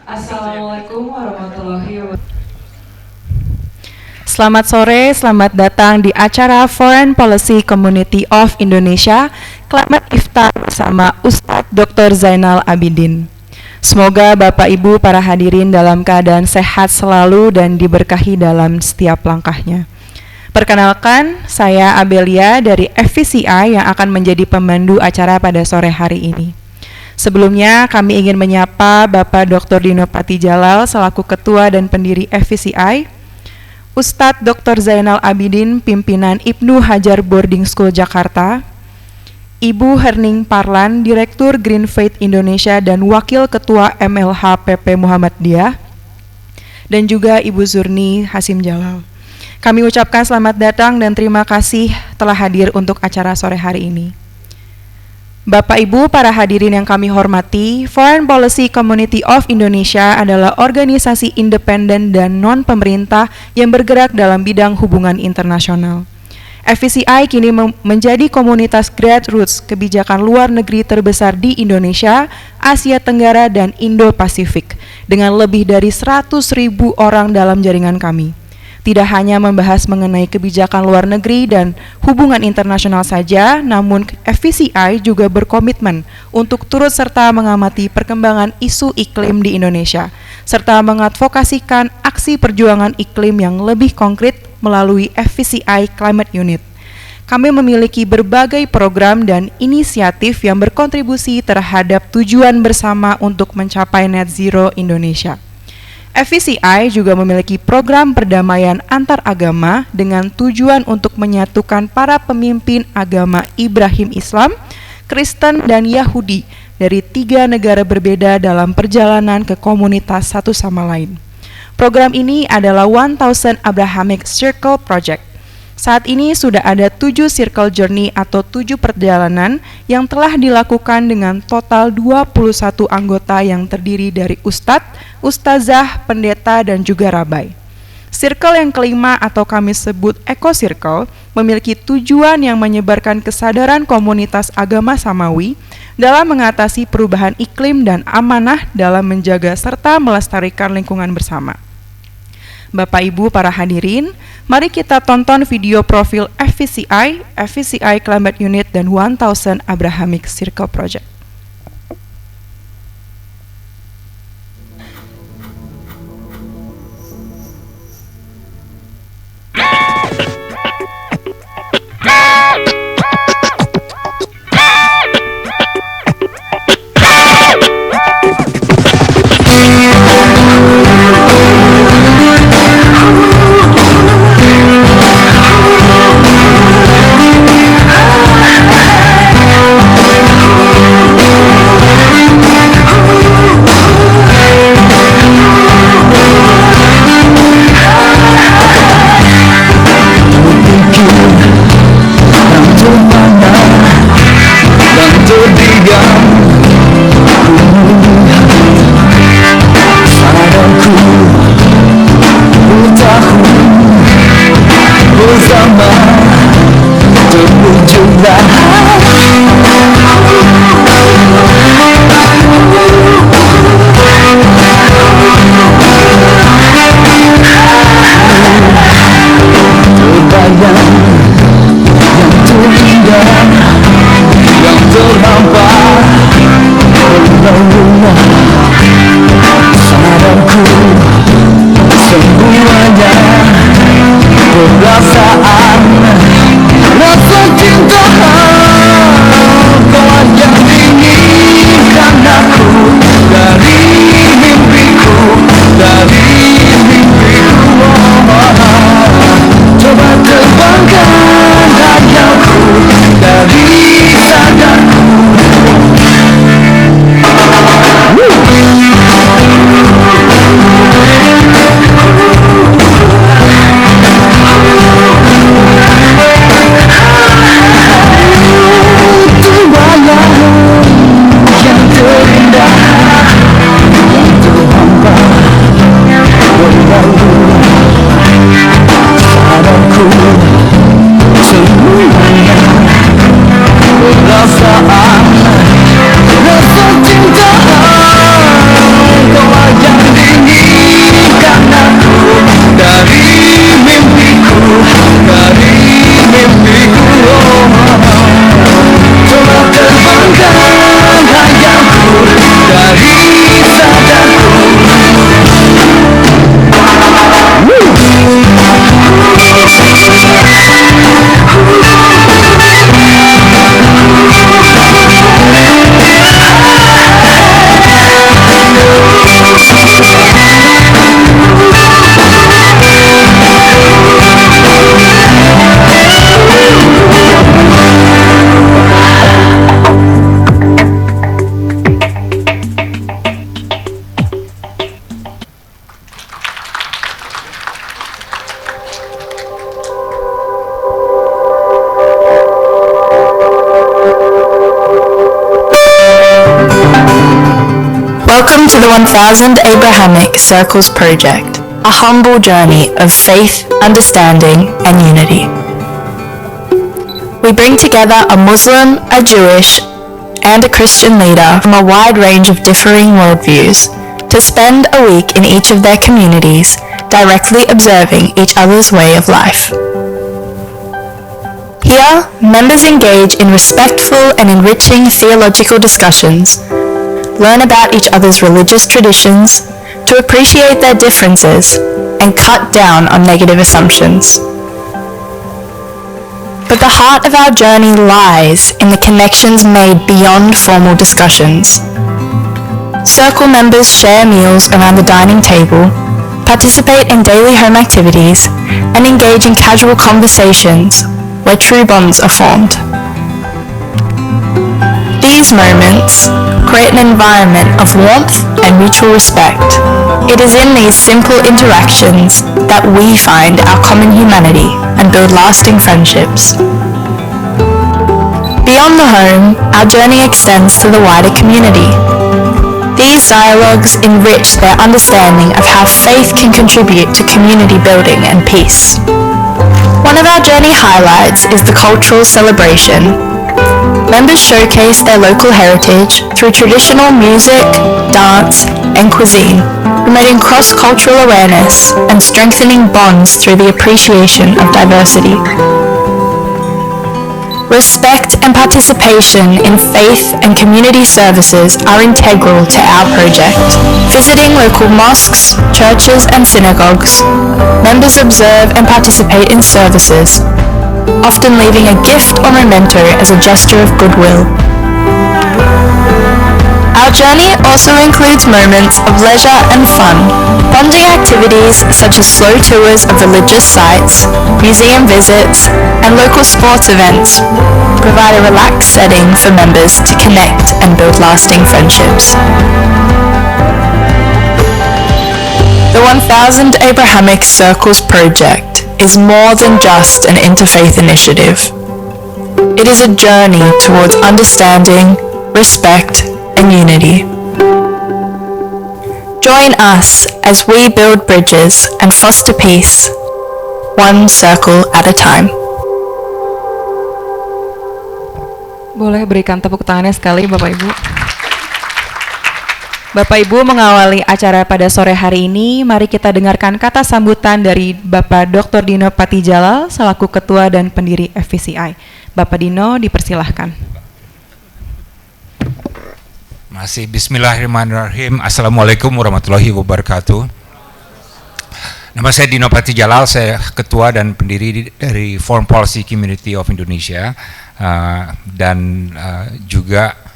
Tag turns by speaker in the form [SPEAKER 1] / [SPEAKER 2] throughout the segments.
[SPEAKER 1] Assalamualaikum warahmatullahi wabarakatuh.
[SPEAKER 2] Selamat sore, selamat datang di acara Foreign Policy Community of Indonesia Climate Iftar bersama Ustadz Dr. Zainal Abidin. Semoga Bapak Ibu para hadirin dalam keadaan sehat selalu dan diberkahi dalam setiap langkahnya. Perkenalkan, saya Abelia dari FVCI yang akan menjadi pemandu acara pada sore hari ini. Sebelumnya, kami ingin menyapa Bapak Dr. Dino Patijalal selaku Ketua dan Pendiri FVCI, Ustadz Dr. Zainal Abidin, pimpinan Ibnu Hajar Boarding School Jakarta, Ibu Herning Parlan, Direktur Green Faith Indonesia dan Wakil Ketua MLH PP Muhammadiyah, dan juga Ibu Zurni Hasim Jalal. Kami ucapkan selamat datang dan terima kasih telah hadir untuk acara sore hari ini. Bapak Ibu para hadirin yang kami hormati, Foreign Policy Community of Indonesia adalah organisasi independen dan non-pemerintah yang bergerak dalam bidang hubungan internasional. FVCI kini menjadi komunitas grassroots kebijakan luar negeri terbesar di Indonesia, Asia Tenggara, dan Indo-Pasifik dengan lebih dari 100.000 orang dalam jaringan kami. Tidak hanya membahas mengenai kebijakan luar negeri dan hubungan internasional saja, namun FVCI juga berkomitmen untuk turut serta mengamati perkembangan isu iklim di Indonesia, serta mengadvokasikan aksi perjuangan iklim yang lebih konkret melalui FVCI Climate Unit. Kami memiliki berbagai program dan inisiatif yang berkontribusi terhadap tujuan bersama untuk mencapai net zero Indonesia. FVCI juga memiliki program perdamaian antar agama dengan tujuan untuk menyatukan para pemimpin agama Ibrahim Islam, Kristen, dan Yahudi dari 3 negara berbeda dalam perjalanan ke komunitas satu sama lain. Program ini adalah 1000 Abrahamic Circle Project. Saat ini sudah ada 7 Circle Journey atau 7 perjalanan yang telah dilakukan dengan total 21 anggota yang terdiri dari ustadz, ustazah, pendeta, dan juga rabai. Circle yang kelima atau kami sebut Eco Circle memiliki tujuan yang menyebarkan kesadaran komunitas agama Samawi dalam mengatasi perubahan iklim dan amanah dalam menjaga serta melestarikan lingkungan bersama. Bapak Ibu para hadirin, mari kita tonton video profil FVCI, FVCI Climate Unit, dan 1000 Abrahamic Circle Project.
[SPEAKER 3] Welcome to the 1000 Abrahamic Circles Project, a humble journey of faith, understanding, and unity. We bring together a Muslim, a Jewish, and a Christian leader from a wide range of differing worldviews to spend a week in each of their communities, directly observing each other's way of life. Here, members engage in respectful and enriching theological discussions, learn about each other's religious traditions, to appreciate their differences, and cut down on negative assumptions. But the heart of our journey lies in the connections made beyond formal discussions. Circle members share meals around the dining table, participate in daily home activities, and engage in casual conversations where true bonds are formed. These moments create an environment of warmth and mutual respect. It is in these simple interactions that we find our common humanity and build lasting friendships. Beyond the home, our journey extends to the wider community. These dialogues enrich their understanding of how faith can contribute to community building and peace. One of our journey highlights is the cultural celebration. Members showcase their local heritage through traditional music, dance, and cuisine, promoting cross-cultural awareness and strengthening bonds through the appreciation of diversity. Respect and participation in faith and community services are integral to our project. Visiting local mosques, churches, and synagogues, members observe and participate in services, often leaving a gift or memento as a gesture of goodwill. Our journey also includes moments of leisure and fun. Bonding activities such as slow tours of religious sites, museum visits, and local sports events provide a relaxed setting for members to connect and build lasting friendships. The 1000 Abrahamic Circles Project is more than just an interfaith initiative. It is a journey towards understanding, respect, and unity. Join us as we build bridges and foster peace, one circle at a time.
[SPEAKER 2] Boleh berikan tepuk tangannya sekali Bapak Ibu. Bapak Ibu mengawali acara pada sore hari ini, mari kita dengarkan kata sambutan dari Bapak Dr. Dino Patijalal selaku Ketua dan Pendiri FVCI. Bapak Dino dipersilahkan.
[SPEAKER 4] Masih bismillahirrahmanirrahim. Assalamualaikum warahmatullahi wabarakatuh. Nama saya Dino Patijalal, saya ketua dan pendiri dari Foreign Policy Community of Indonesia dan juga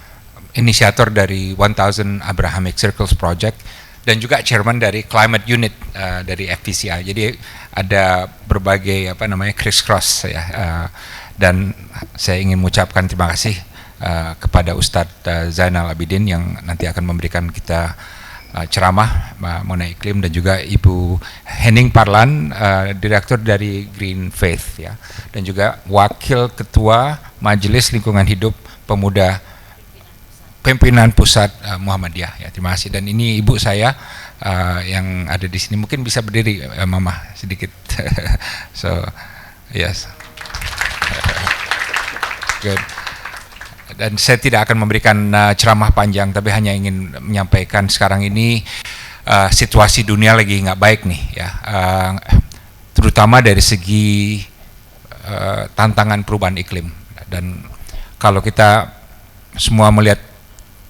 [SPEAKER 4] inisiator dari 1000 Abrahamic Circles Project dan juga chairman dari Climate Unit dari FVCI. Jadi ada berbagai criss-cross ya. Dan saya ingin mengucapkan terima kasih kepada Ustadz Zainal Abidin yang nanti akan memberikan kita ceramah mengenai iklim, dan juga Ibu Henning Parlan, direktur dari Green Faith ya, dan juga Wakil Ketua Majelis Lingkungan Hidup Pemuda Pimpinan Pusat Muhammadiyah ya. Terima kasih. Dan ini ibu saya yang ada di sini, mungkin bisa berdiri Mama sedikit. So yes. Good. Dan saya tidak akan memberikan ceramah panjang, tapi hanya ingin menyampaikan sekarang ini situasi dunia lagi nggak baik nih ya, terutama dari segi tantangan perubahan iklim. Dan kalau kita semua melihat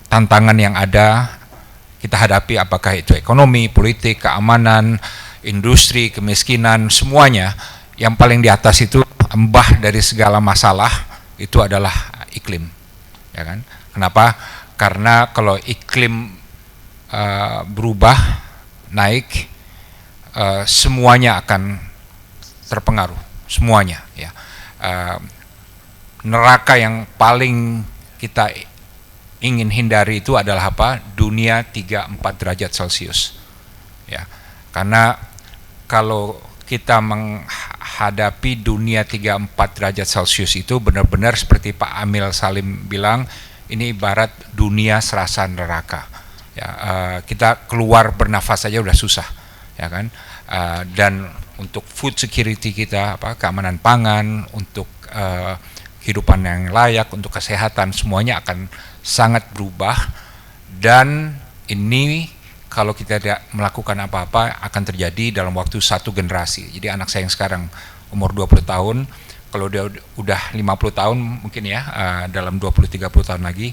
[SPEAKER 4] tantangan yang ada kita hadapi, apakah itu ekonomi, politik, keamanan, industri, kemiskinan, semuanya, yang paling di atas itu embah dari segala masalah itu adalah iklim. Ya kan? Kenapa? Karena kalau iklim berubah, naik, semuanya akan terpengaruh, semuanya. Ya. Neraka yang paling kita ingin hindari itu adalah apa? Dunia 3-4 derajat Celcius. Ya. Karena kalau kita menghadapi dunia 3-4 derajat Celcius itu benar-benar seperti Pak Amil Salim bilang, ini ibarat dunia serasa neraka. Ya, kita keluar bernafas saja udah susah, ya kan? Dan untuk food security kita, keamanan pangan, untuk kehidupan yang layak, untuk kesehatan, semuanya akan sangat berubah. Dan ini kalau kita tidak melakukan apa-apa akan terjadi dalam waktu 1 generasi. Jadi anak saya yang sekarang umur 20 tahun, kalau dia udah 50 tahun mungkin ya, dalam 20-30 tahun lagi,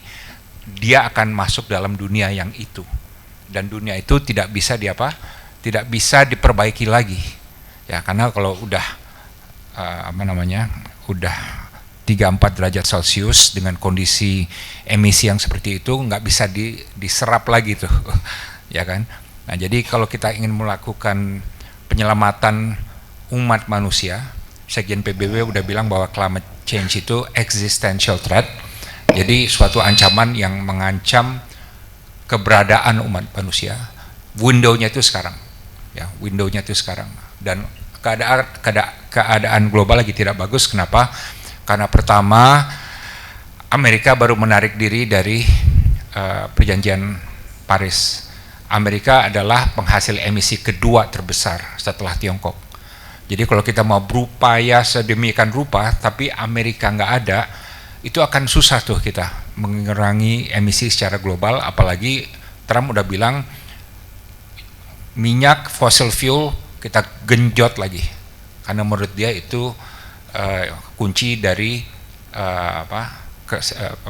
[SPEAKER 4] dia akan masuk dalam dunia yang itu. Dan dunia itu tidak bisa tidak bisa diperbaiki lagi. Ya, karena kalau udah udah 3-4 derajat Celcius dengan kondisi emisi yang seperti itu nggak bisa diserap lagi tuh. Ya kan? Nah, jadi kalau kita ingin melakukan penyelamatan umat manusia, Sekjen PBB udah bilang bahwa climate change itu existential threat. Jadi suatu ancaman yang mengancam keberadaan umat manusia. Window-nya itu sekarang. Ya, window-nya itu sekarang. Dan keadaan global lagi tidak bagus. Kenapa? Karena pertama, Amerika baru menarik diri dari perjanjian Paris. Amerika adalah penghasil emisi kedua terbesar setelah Tiongkok. Jadi kalau kita mau berupaya sedemikian rupa, tapi Amerika nggak ada, itu akan susah tuh kita mengurangi emisi secara global. Apalagi Trump udah bilang minyak fossil fuel kita genjot lagi, karena menurut dia itu kunci dari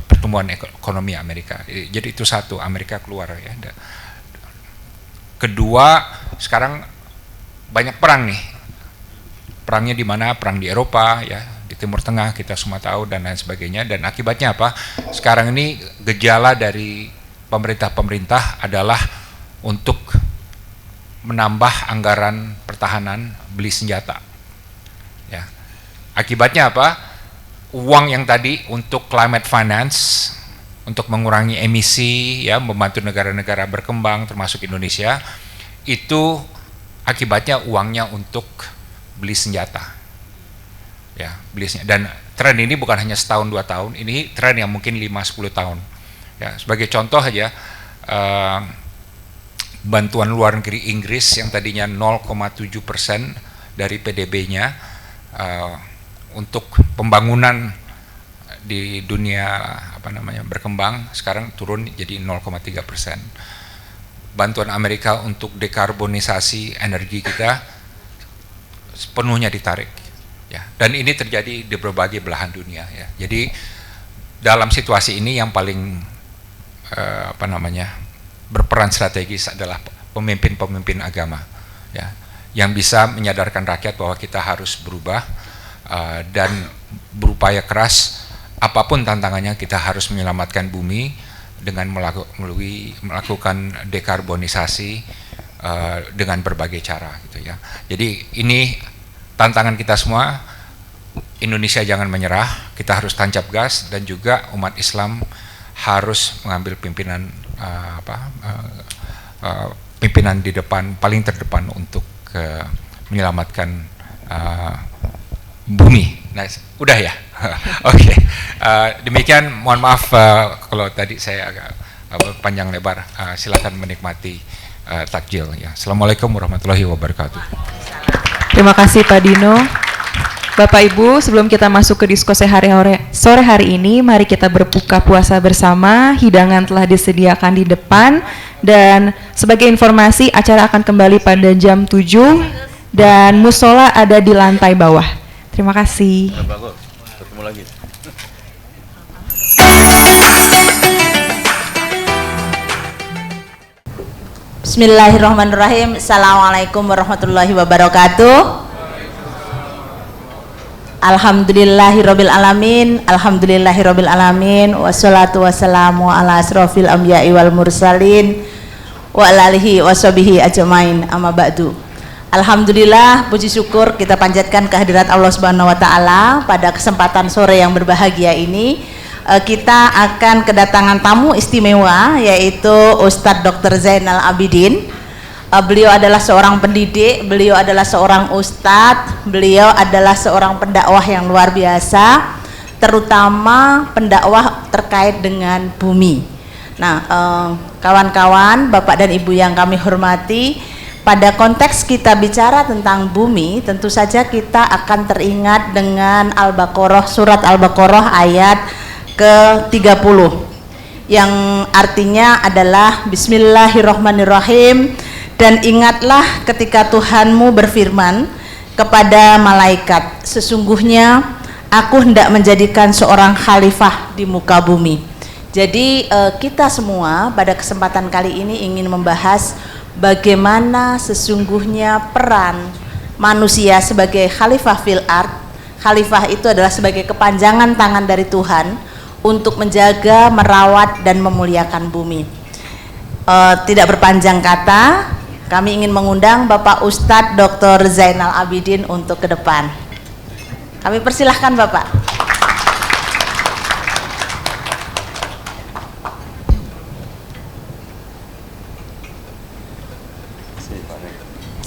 [SPEAKER 4] pertumbuhan ekonomi Amerika. Jadi itu satu, Amerika keluar ya. Kedua, sekarang banyak perang nih. Perangnya di mana? Perang di Eropa ya, di Timur Tengah kita semua tahu dan lain sebagainya. Dan akibatnya apa? Sekarang ini gejala dari pemerintah adalah untuk menambah anggaran pertahanan, beli senjata. Ya. Akibatnya apa? Uang yang tadi untuk climate finance, untuk mengurangi emisi, ya, membantu negara-negara berkembang termasuk Indonesia, itu akibatnya uangnya untuk beli senjata. Ya, beli senjata. Dan tren ini bukan hanya setahun 2 tahun, ini tren yang mungkin 5-10 tahun. Ya, sebagai contoh aja, bantuan luar negeri Inggris yang tadinya 0,7% dari PDB-nya untuk pembangunan di dunia berkembang, sekarang turun jadi 0,3%. Bantuan Amerika untuk dekarbonisasi energi kita sepenuhnya ditarik, ya. Dan ini terjadi di berbagai belahan dunia, ya. Jadi dalam situasi ini yang paling berperan strategis adalah pemimpin-pemimpin agama, ya, yang bisa menyadarkan rakyat bahwa kita harus berubah dan berupaya keras. Apapun tantangannya, kita harus menyelamatkan bumi dengan melakukan dekarbonisasi dengan berbagai cara, gitu ya. Jadi ini tantangan kita semua. Indonesia jangan menyerah, kita harus tancap gas, dan juga umat Islam harus mengambil pimpinan pimpinan di depan, paling terdepan untuk menyelamatkan bumi. Nah, udah ya. Oke. Demikian, mohon maaf kalau tadi saya agak panjang lebar. Silakan menikmati takjil, ya. Assalamualaikum warahmatullahi wabarakatuh.
[SPEAKER 2] Terima kasih Pak Dino. Bapak Ibu, sebelum kita masuk ke diskusi sore hari ini, mari kita berbuka puasa bersama. Hidangan telah disediakan di depan, dan sebagai informasi, acara akan kembali pada jam 7 dan musola ada di lantai bawah. Terima kasih.
[SPEAKER 5] Ketemu lagi.
[SPEAKER 6] Bismillahirrahmanirrahim. Assalamualaikum warahmatullahi wabarakatuh. Alhamdulillahirabbil alamin, alhamdulillahirabbil alamin, wassalatu wassalamu ala asrofil anbiya'i wal mursalin wa ala alihi washabihi ajmain, amma ba'du. Alhamdulillah, puji syukur kita panjatkan kehadirat Allah Subhanahu wa taala. Pada kesempatan sore yang berbahagia ini, kita akan kedatangan tamu istimewa, yaitu Ustadz Dr. Zainal Abidin. Beliau adalah seorang pendidik, beliau adalah seorang ustadz, beliau adalah seorang pendakwah yang luar biasa, terutama pendakwah terkait dengan bumi. Nah, kawan-kawan, Bapak dan Ibu yang kami hormati, pada konteks kita bicara tentang bumi, tentu saja kita akan teringat dengan Al-Baqarah, surat Al-Baqarah ayat ke-30 yang artinya adalah Bismillahirrahmanirrahim, dan ingatlah ketika Tuhanmu berfirman kepada malaikat, sesungguhnya aku hendak menjadikan seorang khalifah di muka bumi. Jadi kita semua pada kesempatan kali ini ingin membahas bagaimana sesungguhnya peran manusia sebagai khalifah fil ard. Khalifah itu adalah sebagai kepanjangan tangan dari Tuhan untuk menjaga, merawat, dan memuliakan bumi. Tidak berpanjang kata, kami ingin mengundang Bapak Ustadz Dr. Zainal Abidin untuk ke depan. Kami persilahkan Bapak.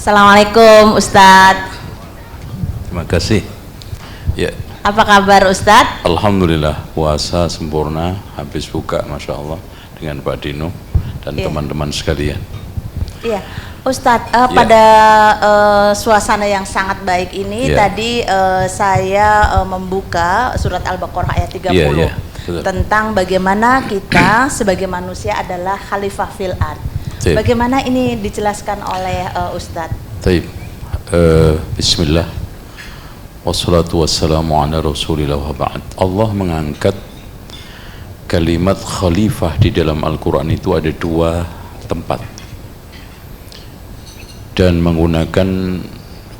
[SPEAKER 6] Assalamualaikum Ustadz.
[SPEAKER 5] Terima kasih. Ya.
[SPEAKER 6] Apa kabar Ustadz?
[SPEAKER 5] Alhamdulillah, puasa sempurna, habis buka, masya Allah, dengan Pak Dino dan teman-teman sekalian.
[SPEAKER 6] Iya, Ustadz, pada suasana yang sangat baik ini, tadi saya membuka surat Al-Baqarah ayat 30 tentang bagaimana kita sebagai manusia adalah khalifah fil ard. Bagaimana ini dijelaskan oleh Ustadz?
[SPEAKER 5] Baik, Bismillah, wassalatu wassalamu ala rasulillah wa ba'd. Allah mengangkat kalimat khalifah di dalam Al-Quran itu ada 2 tempat, dan menggunakan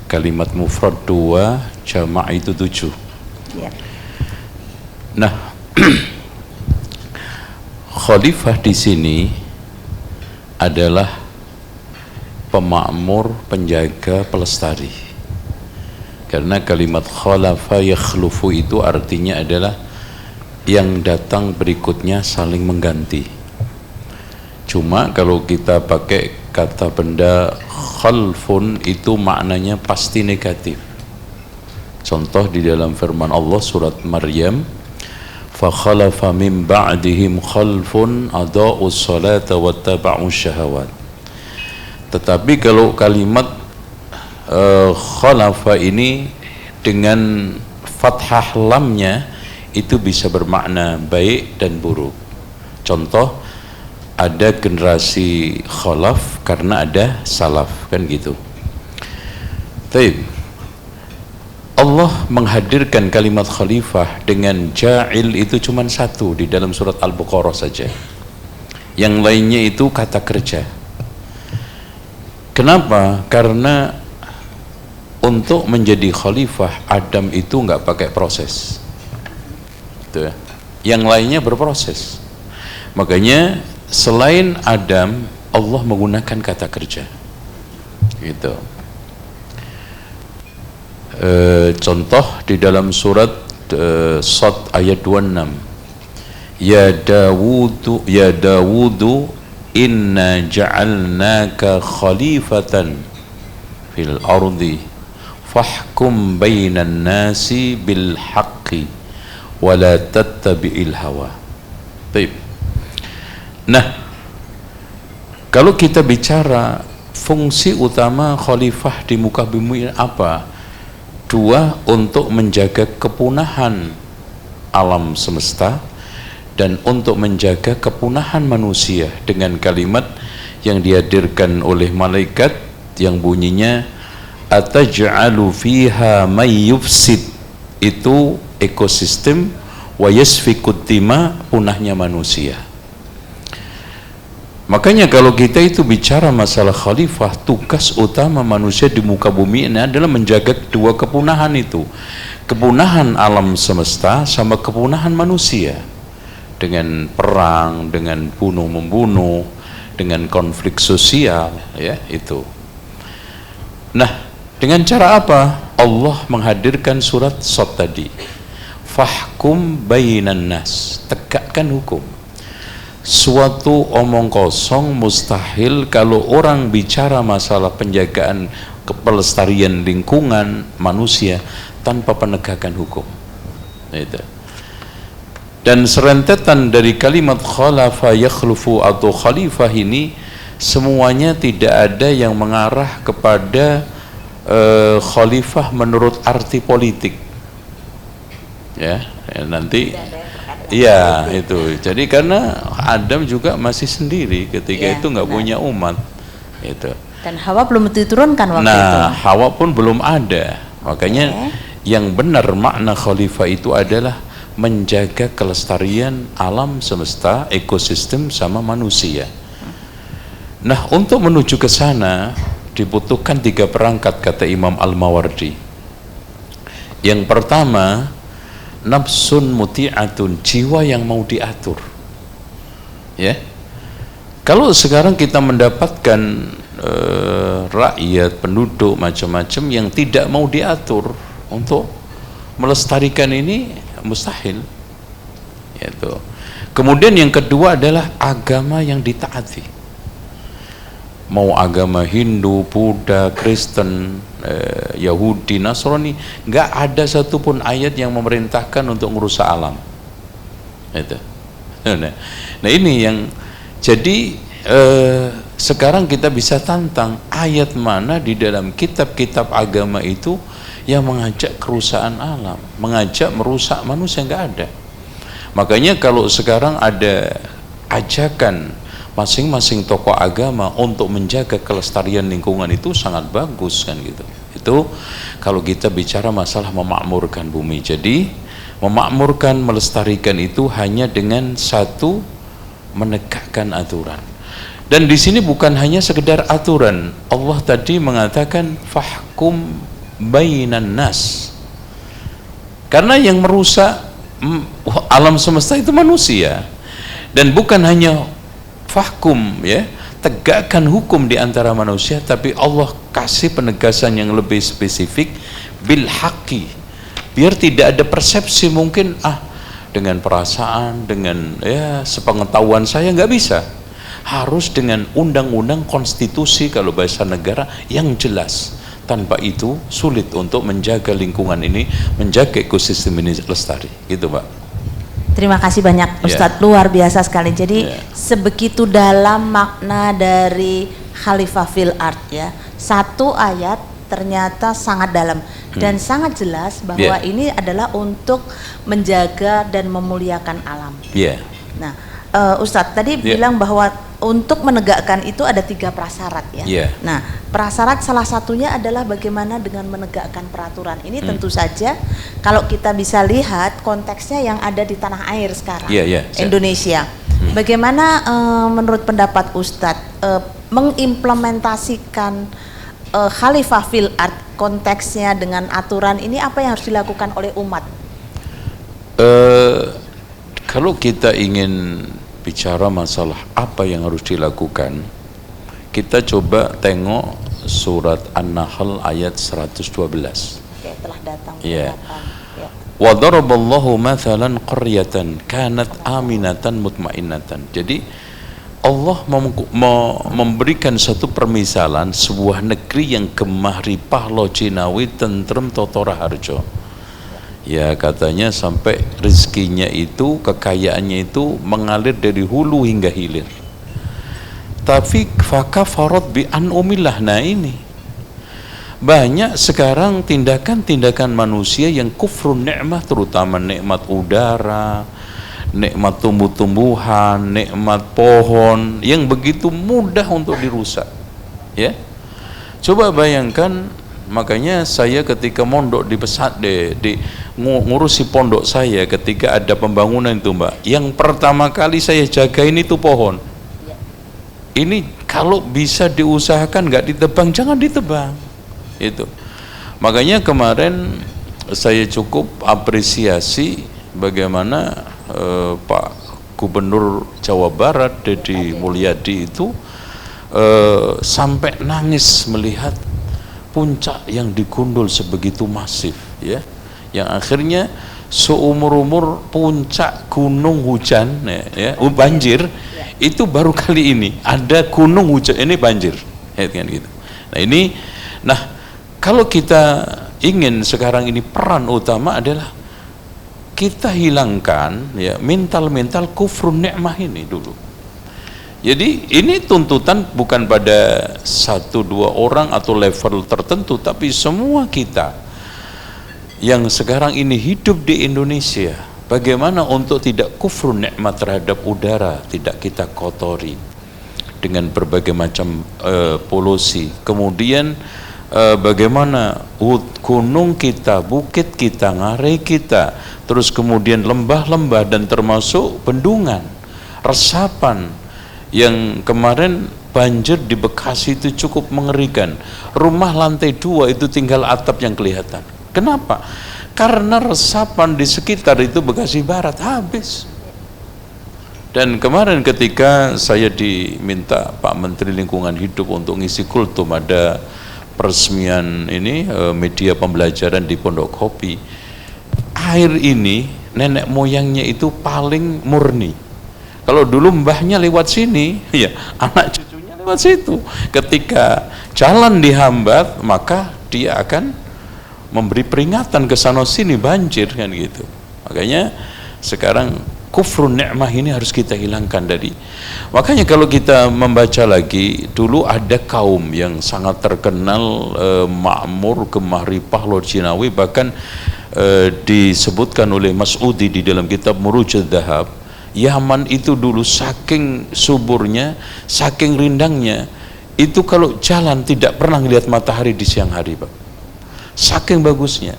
[SPEAKER 5] kalimat mufrad 2, jama' itu 7. Nah, khalifah di sini adalah pemakmur, penjaga, pelestari. Karena kalimat khalafa yakhlufu itu artinya adalah yang datang berikutnya saling mengganti. Cuma kalau kita pakai kata benda khalfun itu maknanya pasti negatif. Contoh di dalam firman Allah surat Maryam, fa khalafa min ba'dihim khalfun adaa'us salata wattaba'us syahawat. Tetapi kalau kalimat khalafa ini dengan fathah lamnya itu bisa bermakna baik dan buruk. Contoh, ada generasi khalaf karena ada salaf, kan gitu. Taib. Allah menghadirkan kalimat khalifah dengan ja'il itu cuma 1 di dalam surat Al-Baqarah saja. Yang lainnya itu kata kerja. Kenapa? Karena untuk menjadi khalifah Adam itu nggak pakai proses. Gitu ya. Yang lainnya berproses. Makanya selain Adam, Allah menggunakan kata kerja. Gitu. Contoh di dalam surat Sad ayat 26, ya Dawudu inna ja'alnaka khalifatan fil ardi fahkum bainan nasi bil haqqi wa la tattabi'il hawa. Baik. Nah, kalau kita bicara fungsi utama khalifah di muka bumi apa? 2, untuk menjaga kepunahan alam semesta dan untuk menjaga kepunahan manusia dengan kalimat yang dihadirkan oleh malaikat yang bunyinya ataj'alu fiha may yufsid, itu ekosistem, wa yasfikut dima, punahnya manusia. Makanya kalau kita itu bicara masalah khalifah, tugas utama manusia di muka bumi ini adalah menjaga 2 kepunahan itu, kepunahan alam semesta sama kepunahan manusia, dengan perang, dengan bunuh-membunuh, dengan konflik sosial, ya itu. Nah, dengan cara apa? Allah menghadirkan surat Sad tadi, fahkum bainan nas, tegakkan hukum. Suatu omong kosong mustahil kalau orang bicara masalah penjagaan pelestarian lingkungan manusia tanpa penegakan hukum. Itu. Dan serentetan dari kalimat khalafa yakhlufu atau khalifah ini semuanya tidak ada yang mengarah kepada khalifah menurut arti politik. Ya, nanti iya itu. Jadi karena Adam juga masih sendiri ketika itu nggak punya umat. Itu.
[SPEAKER 6] Dan Hawa belum diturunkan waktu itu.
[SPEAKER 5] Nah, Hawa pun belum ada. Makanya yang benar makna khalifah itu adalah menjaga kelestarian alam semesta, ekosistem sama manusia. Nah, untuk menuju ke sana dibutuhkan 3 perangkat kata Imam Al-Mawardi. Yang pertama, nafsun muti'atun, jiwa yang mau diatur. Ya. Kalau sekarang kita mendapatkan rakyat, penduduk macam-macam yang tidak mau diatur untuk melestarikan ini mustahil. Yaitu. Kemudian yang kedua adalah agama yang ditaati. Mau agama Hindu, Buddha, Kristen, Yahudi, Nasrani, nggak ada satupun ayat yang memerintahkan untuk merusak alam. Itu. Nah ini yang jadi sekarang kita bisa tantang ayat mana di dalam kitab-kitab agama itu yang mengajak kerusakan alam, mengajak merusak manusia, nggak ada. Makanya kalau sekarang ada ajakan masing-masing tokoh agama untuk menjaga kelestarian lingkungan itu sangat bagus kan gitu. Itu kalau kita bicara masalah memakmurkan bumi. Jadi memakmurkan, melestarikan itu hanya dengan satu, menegakkan aturan. Dan di sini bukan hanya sekedar aturan. Allah tadi mengatakan fahkum bainan nas. Karena yang merusak alam semesta itu manusia. Dan bukan hanya fahkum, ya, tegakkan hukum di antara manusia, tapi Allah kasih penegasan yang lebih spesifik, bil haqqi, biar tidak ada persepsi mungkin dengan perasaan, dengan ya sepengetahuan saya, nggak bisa. Harus dengan undang-undang, konstitusi kalau bahasa negara yang jelas. Tanpa itu sulit untuk menjaga lingkungan ini, menjaga ekosistem ini lestari, gitu Pak.
[SPEAKER 6] Terima kasih banyak Ustadz, luar biasa sekali. Jadi sebegitu dalam makna dari Khalifah fil ard, ya. Satu ayat ternyata sangat dalam dan sangat jelas bahwa ini adalah untuk menjaga dan memuliakan alam. Nah, Ustadz tadi bilang bahwa untuk menegakkan itu ada 3 prasyarat, ya. Nah, prasyarat salah satunya adalah bagaimana dengan menegakkan peraturan. Ini tentu saja kalau kita bisa lihat konteksnya yang ada di tanah air sekarang, Indonesia. Bagaimana menurut pendapat Ustadz mengimplementasikan Khalifah fil ard, konteksnya dengan aturan ini, apa yang harus dilakukan oleh umat?
[SPEAKER 5] Kalau kita ingin bicara masalah apa yang harus dilakukan, kita coba tengok surat An-Nahl ayat 112.
[SPEAKER 6] Telah datang.
[SPEAKER 5] Wa daraballahu mathalan qaryatan kanat aminatan mutmainnatan. Jadi Allah memberikan satu permisalan sebuah negeri yang gemah ripah lojinawi tentrem totora harjo. Ya, katanya sampai rezekinya itu, kekayaannya itu mengalir dari hulu hingga hilir. Tapi fakafarat bi an'umillah. Nah ini banyak sekarang tindakan-tindakan manusia yang kufrun nikmat, terutama nikmat udara, nikmat tumbuh-tumbuhan, nikmat pohon yang begitu mudah untuk dirusak. Ya, coba bayangkan. Makanya saya ketika mondok di ngurusi pondok saya, ketika ada pembangunan itu Mbak, yang pertama kali saya jagain itu pohon. Ini kalau bisa diusahakan nggak ditebang, jangan ditebang. Itu. Makanya kemarin saya cukup apresiasi bagaimana Pak Gubernur Jawa Barat Deddy Mulyadi itu sampai nangis melihat puncak yang digundul sebegitu masif, ya, yang akhirnya seumur-umur puncak gunung hujan, banjir, itu baru kali ini ada gunung hujan ini banjir, kan gitu. Nah kalau kita ingin sekarang ini peran utama adalah kita hilangkan ya mental kufrun nikmah ini dulu. Jadi ini tuntutan bukan pada 1-2 orang atau level tertentu, tapi semua kita yang sekarang ini hidup di Indonesia, bagaimana untuk tidak kufrun nikmat terhadap udara, tidak kita kotori dengan berbagai macam polusi. Kemudian bagaimana gunung kita, bukit kita, ngarai kita, terus kemudian lembah-lembah dan termasuk bendungan, resapan yang kemarin banjir di Bekasi itu cukup mengerikan. Rumah lantai 2 itu tinggal atap yang kelihatan. Kenapa? Karena resapan di sekitar itu Bekasi Barat habis. Dan kemarin ketika saya diminta Pak Menteri Lingkungan Hidup untuk ngisi kultum, ada peresmian ini media pembelajaran di Pondok Kopi. Air ini nenek moyangnya itu paling murni. Kalau dulu mbahnya lewat sini, ya anak cucunya lewat situ. Ketika jalan dihambat, maka dia akan memberi peringatan ke sana sini banjir kan gitu. Makanya sekarang kufrun nikmah ini harus kita hilangkan dari. Makanya kalau kita membaca lagi, dulu ada kaum yang sangat terkenal makmur, gemah ripah, Lojinawi, bahkan disebutkan oleh Mas'udi di dalam kitab Murujud Dhahab. Yaman itu dulu saking suburnya, saking rindangnya, itu kalau jalan tidak pernah melihat matahari di siang hari, Pak. Saking bagusnya.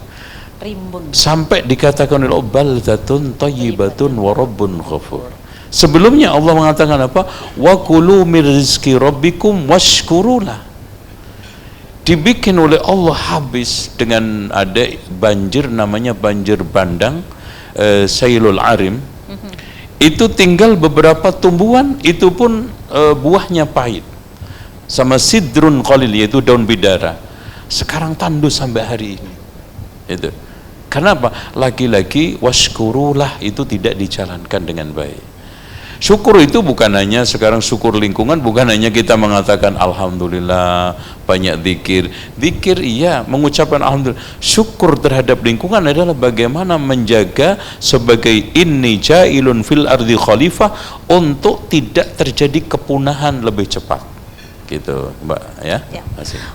[SPEAKER 6] Rimbun.
[SPEAKER 5] Sampai dikatakan oleh Allah, baldatun thayyibatun wa rabbun ghafur. Sebelumnya Allah mengatakan apa? Wa kulu min rizqi rabbikum washkurulah. Dibikin oleh Allah habis dengan ada banjir, namanya banjir bandang, Sailul Arim. Itu tinggal beberapa tumbuhan, itu pun buahnya pahit, sama sidrun qalil, yaitu daun bidara. Sekarang tandus sampai hari ini. Itu kenapa? Lagi-lagi washkurulah itu tidak dijalankan dengan baik. Syukur itu bukan hanya sekarang syukur lingkungan, bukan hanya kita mengatakan alhamdulillah, banyak zikir. Zikir iya, mengucapkan alhamdulillah. Syukur terhadap lingkungan adalah bagaimana menjaga sebagai inni ja'ilun fil ardi khalifah, untuk tidak terjadi kepunahan lebih cepat. Gitu, Mbak ya.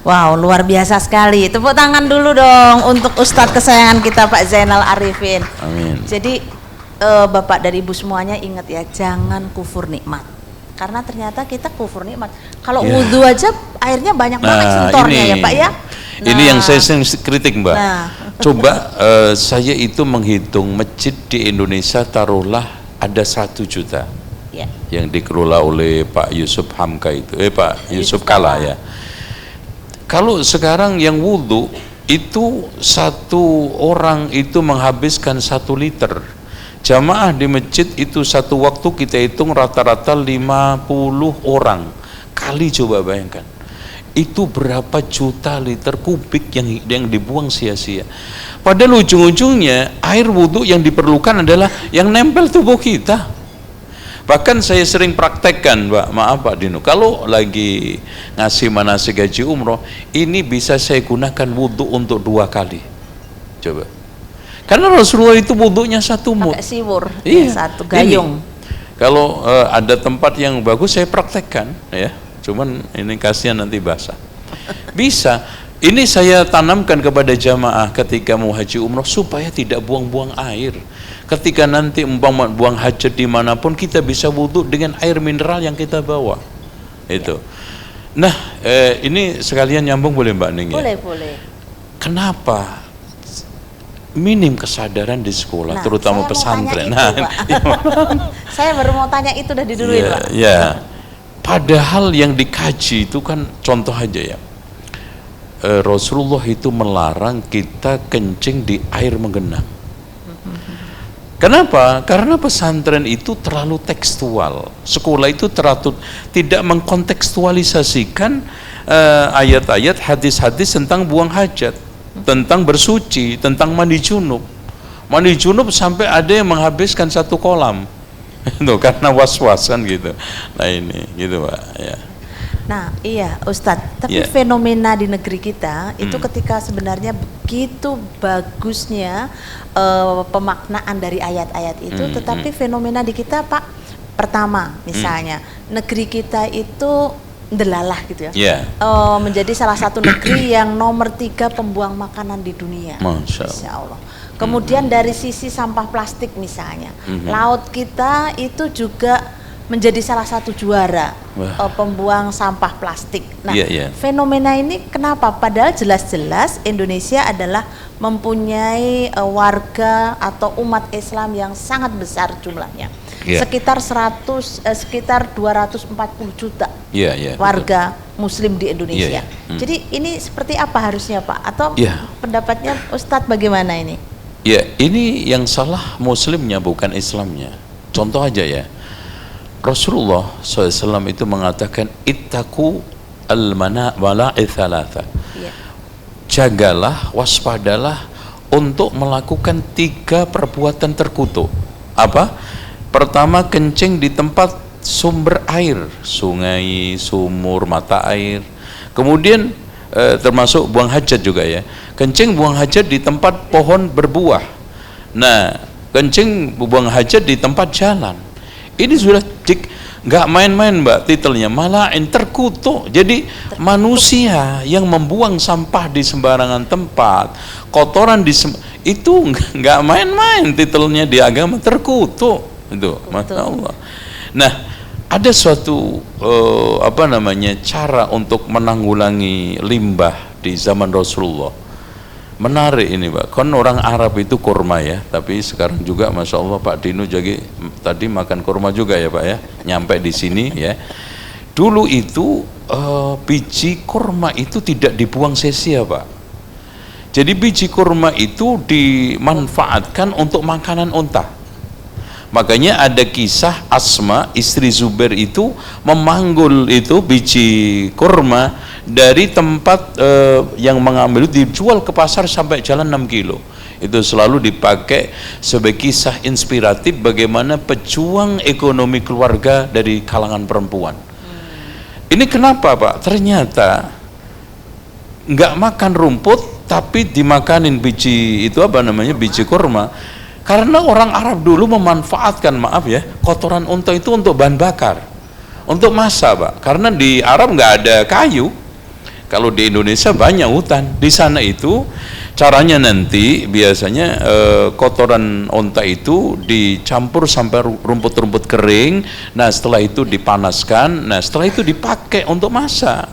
[SPEAKER 6] Wow, luar biasa sekali. Tepuk tangan dulu dong untuk Ustadz kesayangan kita Pak Zainal Arifin.
[SPEAKER 5] Amin.
[SPEAKER 6] Jadi Bapak dan Ibu semuanya ingat ya, jangan kufur nikmat. Karena ternyata kita kufur nikmat. Kalau wudhu aja airnya banyak banget sentornya ya Pak ya.
[SPEAKER 5] Ini yang saya kritik, Mbak. Coba saya itu menghitung masjid di Indonesia, taruhlah ada 1 juta yang dikelola oleh Pak Yusuf Hamka itu, Pak Yusuf Kala ya. Kalau sekarang yang wudhu itu 1 orang itu menghabiskan 1 liter. Jamaah di masjid itu satu waktu kita hitung rata-rata 50 orang. Kali coba bayangkan. Itu berapa juta liter kubik yang dibuang sia-sia. Padahal ujung-ujungnya air wudhu yang diperlukan adalah yang nempel tubuh kita. Bahkan saya sering praktekkan, Pak, maaf Pak Dino, kalau lagi ngasih manasik haji umroh, ini bisa saya gunakan wudhu untuk 2 kali. Coba. Karena Rasulullah itu wudhunya 1 mud.
[SPEAKER 6] Pakai siwur,
[SPEAKER 5] iya.
[SPEAKER 6] 1 gayung.
[SPEAKER 5] Kalau ada tempat yang bagus saya praktekkan ya. Cuman ini kasihan nanti basah. Bisa. Ini saya tanamkan kepada jamaah ketika mau haji umroh supaya tidak buang-buang air. Ketika nanti umpama buang hajat dimanapun, kita bisa wudhu dengan air mineral yang kita bawa. Itu. Nah, ini sekalian nyambung boleh Mbak Ning ya?
[SPEAKER 6] Boleh.
[SPEAKER 5] Kenapa minim kesadaran di sekolah, terutama pesantren?
[SPEAKER 6] Saya baru mau tanya itu, udah diduluin Pak.
[SPEAKER 5] Ya. Padahal yang dikaji itu kan contoh aja ya. Rasulullah itu melarang kita kencing di air menggenang. Kenapa? Karena pesantren itu terlalu tekstual. Sekolah itu terlalu tidak mengkontekstualisasikan ayat-ayat, hadis-hadis tentang buang hajat, tentang bersuci, tentang mandi junub. Mandi junub sampai ada yang menghabiskan 1 kolam. Itu karena was-wasan gitu. Nah ini gitu Pak ya.
[SPEAKER 6] Nah, iya Ustadz, tapi
[SPEAKER 5] Ya.
[SPEAKER 6] fenomena di negeri kita itu ketika sebenarnya begitu bagusnya pemaknaan dari ayat-ayat itu, tetapi fenomena di kita Pak, pertama misalnya negeri kita itu delalah gitu ya,
[SPEAKER 5] Ya.
[SPEAKER 6] menjadi salah satu negeri yang nomor 3 pembuang makanan di dunia.
[SPEAKER 5] Masya Allah.
[SPEAKER 6] Insya Allah. Kemudian dari sisi sampah plastik misalnya, laut kita itu juga menjadi salah satu juara pembuang sampah plastik. Nah, fenomena ini kenapa? Padahal jelas-jelas Indonesia adalah mempunyai warga atau umat Islam yang sangat besar jumlahnya, sekitar 240 juta warga Muslim di Indonesia. Jadi ini seperti apa harusnya Pak? Atau pendapatnya Ustadz bagaimana ini?
[SPEAKER 5] Ya, ini yang salah Muslimnya bukan Islamnya. Contoh aja ya. Rasulullah SAW itu mengatakan ittaqu al-mala'i thalatha. Jagalah, waspadalah untuk melakukan 3 perbuatan terkutuk. Apa? Pertama, kencing di tempat sumber air, sungai, sumur, mata air. Kemudian termasuk buang hajat juga ya. Kencing buang hajat di tempat pohon berbuah. Nah, kencing buang hajat di tempat jalan. Ini sudah nggak main-main Mbak titelnya, malain, terkutuk. Jadi manusia yang membuang sampah di sembarangan tempat, kotoran itu nggak main-main titelnya di agama, terkutuk itu, Masya Allah. Nah, ada suatu cara untuk menanggulangi limbah di zaman Rasulullah. Menarik ini Pak, kan orang Arab itu kurma ya, tapi sekarang juga Masya Allah Pak Dino jadi tadi makan kurma juga ya Pak ya, nyampe di sini ya. Dulu itu biji kurma itu tidak dibuang sia-sia Pak. Jadi biji kurma itu dimanfaatkan untuk makanan unta. Makanya ada kisah Asma istri Zubair itu memanggul itu biji kurma dari tempat yang mengambil dijual ke pasar sampai jalan 6 kilo. Itu selalu dipakai sebagai kisah inspiratif bagaimana pejuang ekonomi keluarga dari kalangan perempuan. Ini kenapa Pak? Ternyata nggak makan rumput tapi dimakanin biji itu biji kurma. Karena orang Arab dulu memanfaatkan, maaf ya, kotoran unta itu untuk bahan bakar, untuk masak Pak. Karena di Arab nggak ada kayu. Kalau di Indonesia banyak hutan. Di sana itu caranya nanti biasanya kotoran unta itu dicampur sampai rumput-rumput kering. Nah setelah itu dipanaskan. Nah setelah itu dipakai untuk masak.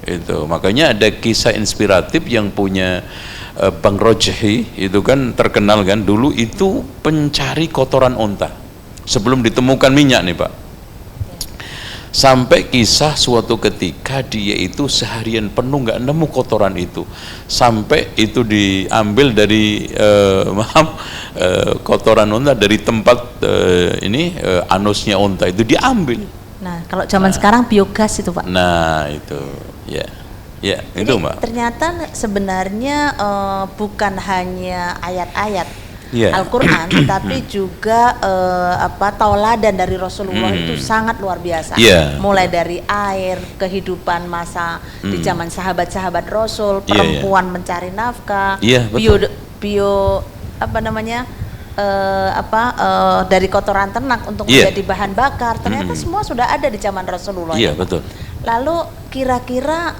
[SPEAKER 5] Itu makanya ada kisah inspiratif yang punya Bang Rojhi itu kan terkenal kan, dulu itu pencari kotoran unta sebelum ditemukan minyak nih Pak. Sampai kisah suatu ketika dia itu seharian penuh nggak nemu kotoran itu, sampai itu diambil dari kotoran unta dari tempat anusnya unta itu diambil.
[SPEAKER 6] Nah kalau zaman sekarang biogas itu Pak.
[SPEAKER 5] Nah itu ya. Ya,
[SPEAKER 6] jadi
[SPEAKER 5] itu Mbak.
[SPEAKER 6] Ternyata sebenarnya bukan hanya ayat-ayat Al-Quran, tetapi juga tauladan dari Rasulullah itu sangat luar biasa. Mulai dari air, kehidupan masa di zaman sahabat-sahabat Rasul, perempuan mencari nafkah, dari kotoran ternak untuk menjadi bahan bakar. Ternyata semua sudah ada di zaman Rasulullah.
[SPEAKER 5] Iya, betul.
[SPEAKER 6] Lalu kira-kira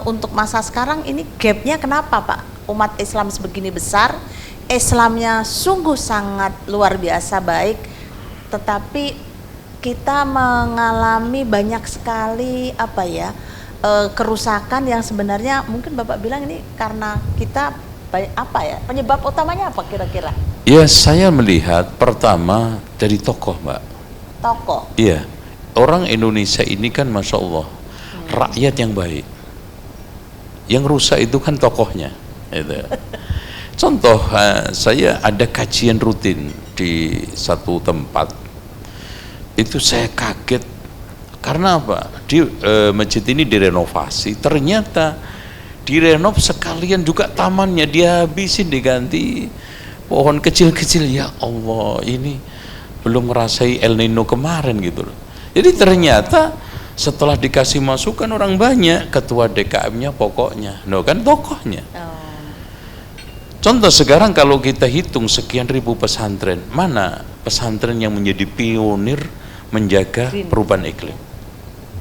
[SPEAKER 6] untuk masa sekarang ini gapnya kenapa Pak? Umat Islam sebegini besar, Islamnya sungguh sangat luar biasa baik, tetapi kita mengalami banyak sekali kerusakan yang sebenarnya mungkin Bapak bilang ini karena kita penyebab utamanya apa kira-kira?
[SPEAKER 5] Ya saya melihat pertama dari tokoh Mbak.
[SPEAKER 6] Tokoh?
[SPEAKER 5] Iya, orang Indonesia ini kan Masya Allah rakyat yang baik, yang rusak itu kan tokohnya itu. Contoh, saya ada kajian rutin di satu tempat itu, saya kaget karena apa, di masjid ini direnovasi, ternyata direnov sekalian juga tamannya dihabisin, diganti pohon kecil-kecil. Ya Allah, ini belum ngerasai El Nino kemarin gitu loh. Jadi ternyata Setelah dikasih masukan orang banyak, ketua DKM-nya pokoknya, no kan tokohnya. Contoh sekarang kalau kita hitung sekian ribu pesantren, mana pesantren yang menjadi pionir menjaga perubahan iklim?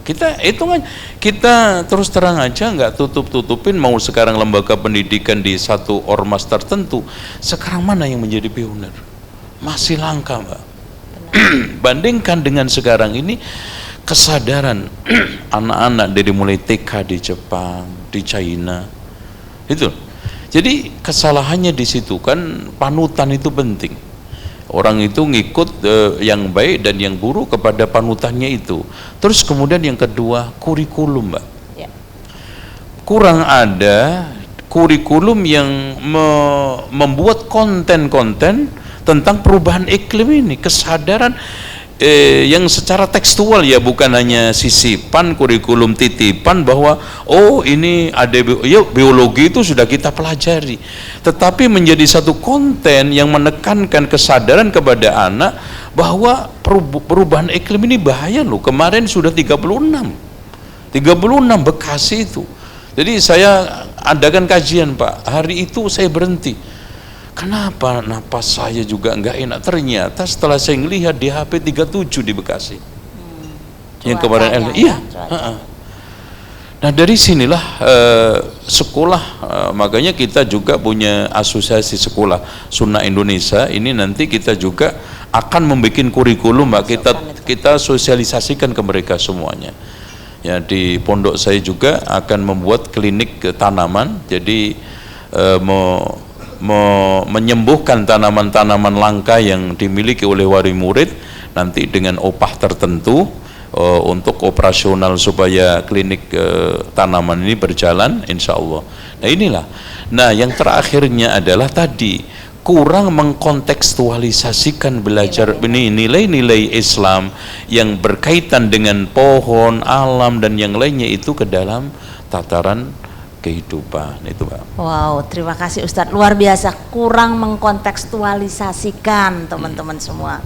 [SPEAKER 5] Kita hitung aja, kita terus terang aja, nggak tutup-tutupin. Mau sekarang lembaga pendidikan di satu ormas tertentu, sekarang mana yang menjadi pionir? Masih langka, Mbak. Bandingkan dengan sekarang ini, kesadaran anak-anak dari mulai TK di Jepang, di China, itu. Jadi kesalahannya di situ kan, panutan itu penting. Orang itu ngikut yang baik dan yang buruk kepada panutannya itu. Terus kemudian yang kedua, kurikulum, Mbak. Ya. Kurang ada kurikulum yang membuat konten-konten tentang perubahan iklim ini, kesadaran yang secara tekstual, ya, bukan hanya sisipan kurikulum titipan bahwa oh ini ada biologi itu sudah kita pelajari, tetapi menjadi satu konten yang menekankan kesadaran kepada anak bahwa perubahan iklim ini bahaya loh. Kemarin sudah 36 Bekasi itu. Jadi saya adakan kajian, Pak, hari itu saya berhenti. Kenapa napas saya juga enggak enak? Ternyata setelah saya melihat di HP 37 di Bekasi. Yang kemarin iya. Nah, dari sinilah sekolah, makanya kita juga punya asosiasi sekolah Sunnah Indonesia. Ini nanti kita juga akan membuat kurikulum, Mbak. Kita sosialisasikan ke mereka semuanya. Ya, di pondok saya juga akan membuat klinik tanaman. Jadi menyembuhkan tanaman-tanaman langka yang dimiliki oleh wali murid nanti dengan opah tertentu untuk operasional supaya klinik tanaman ini berjalan, insya Allah. Nah, inilah. Nah, yang terakhirnya adalah tadi kurang mengkontekstualisasikan belajar ini nilai-nilai Islam yang berkaitan dengan pohon, alam dan yang lainnya itu ke dalam tataran kehidupan itu, Pak.
[SPEAKER 6] Wow, terima kasih Ustadz, luar biasa. Kurang mengkontekstualisasikan teman-teman semua.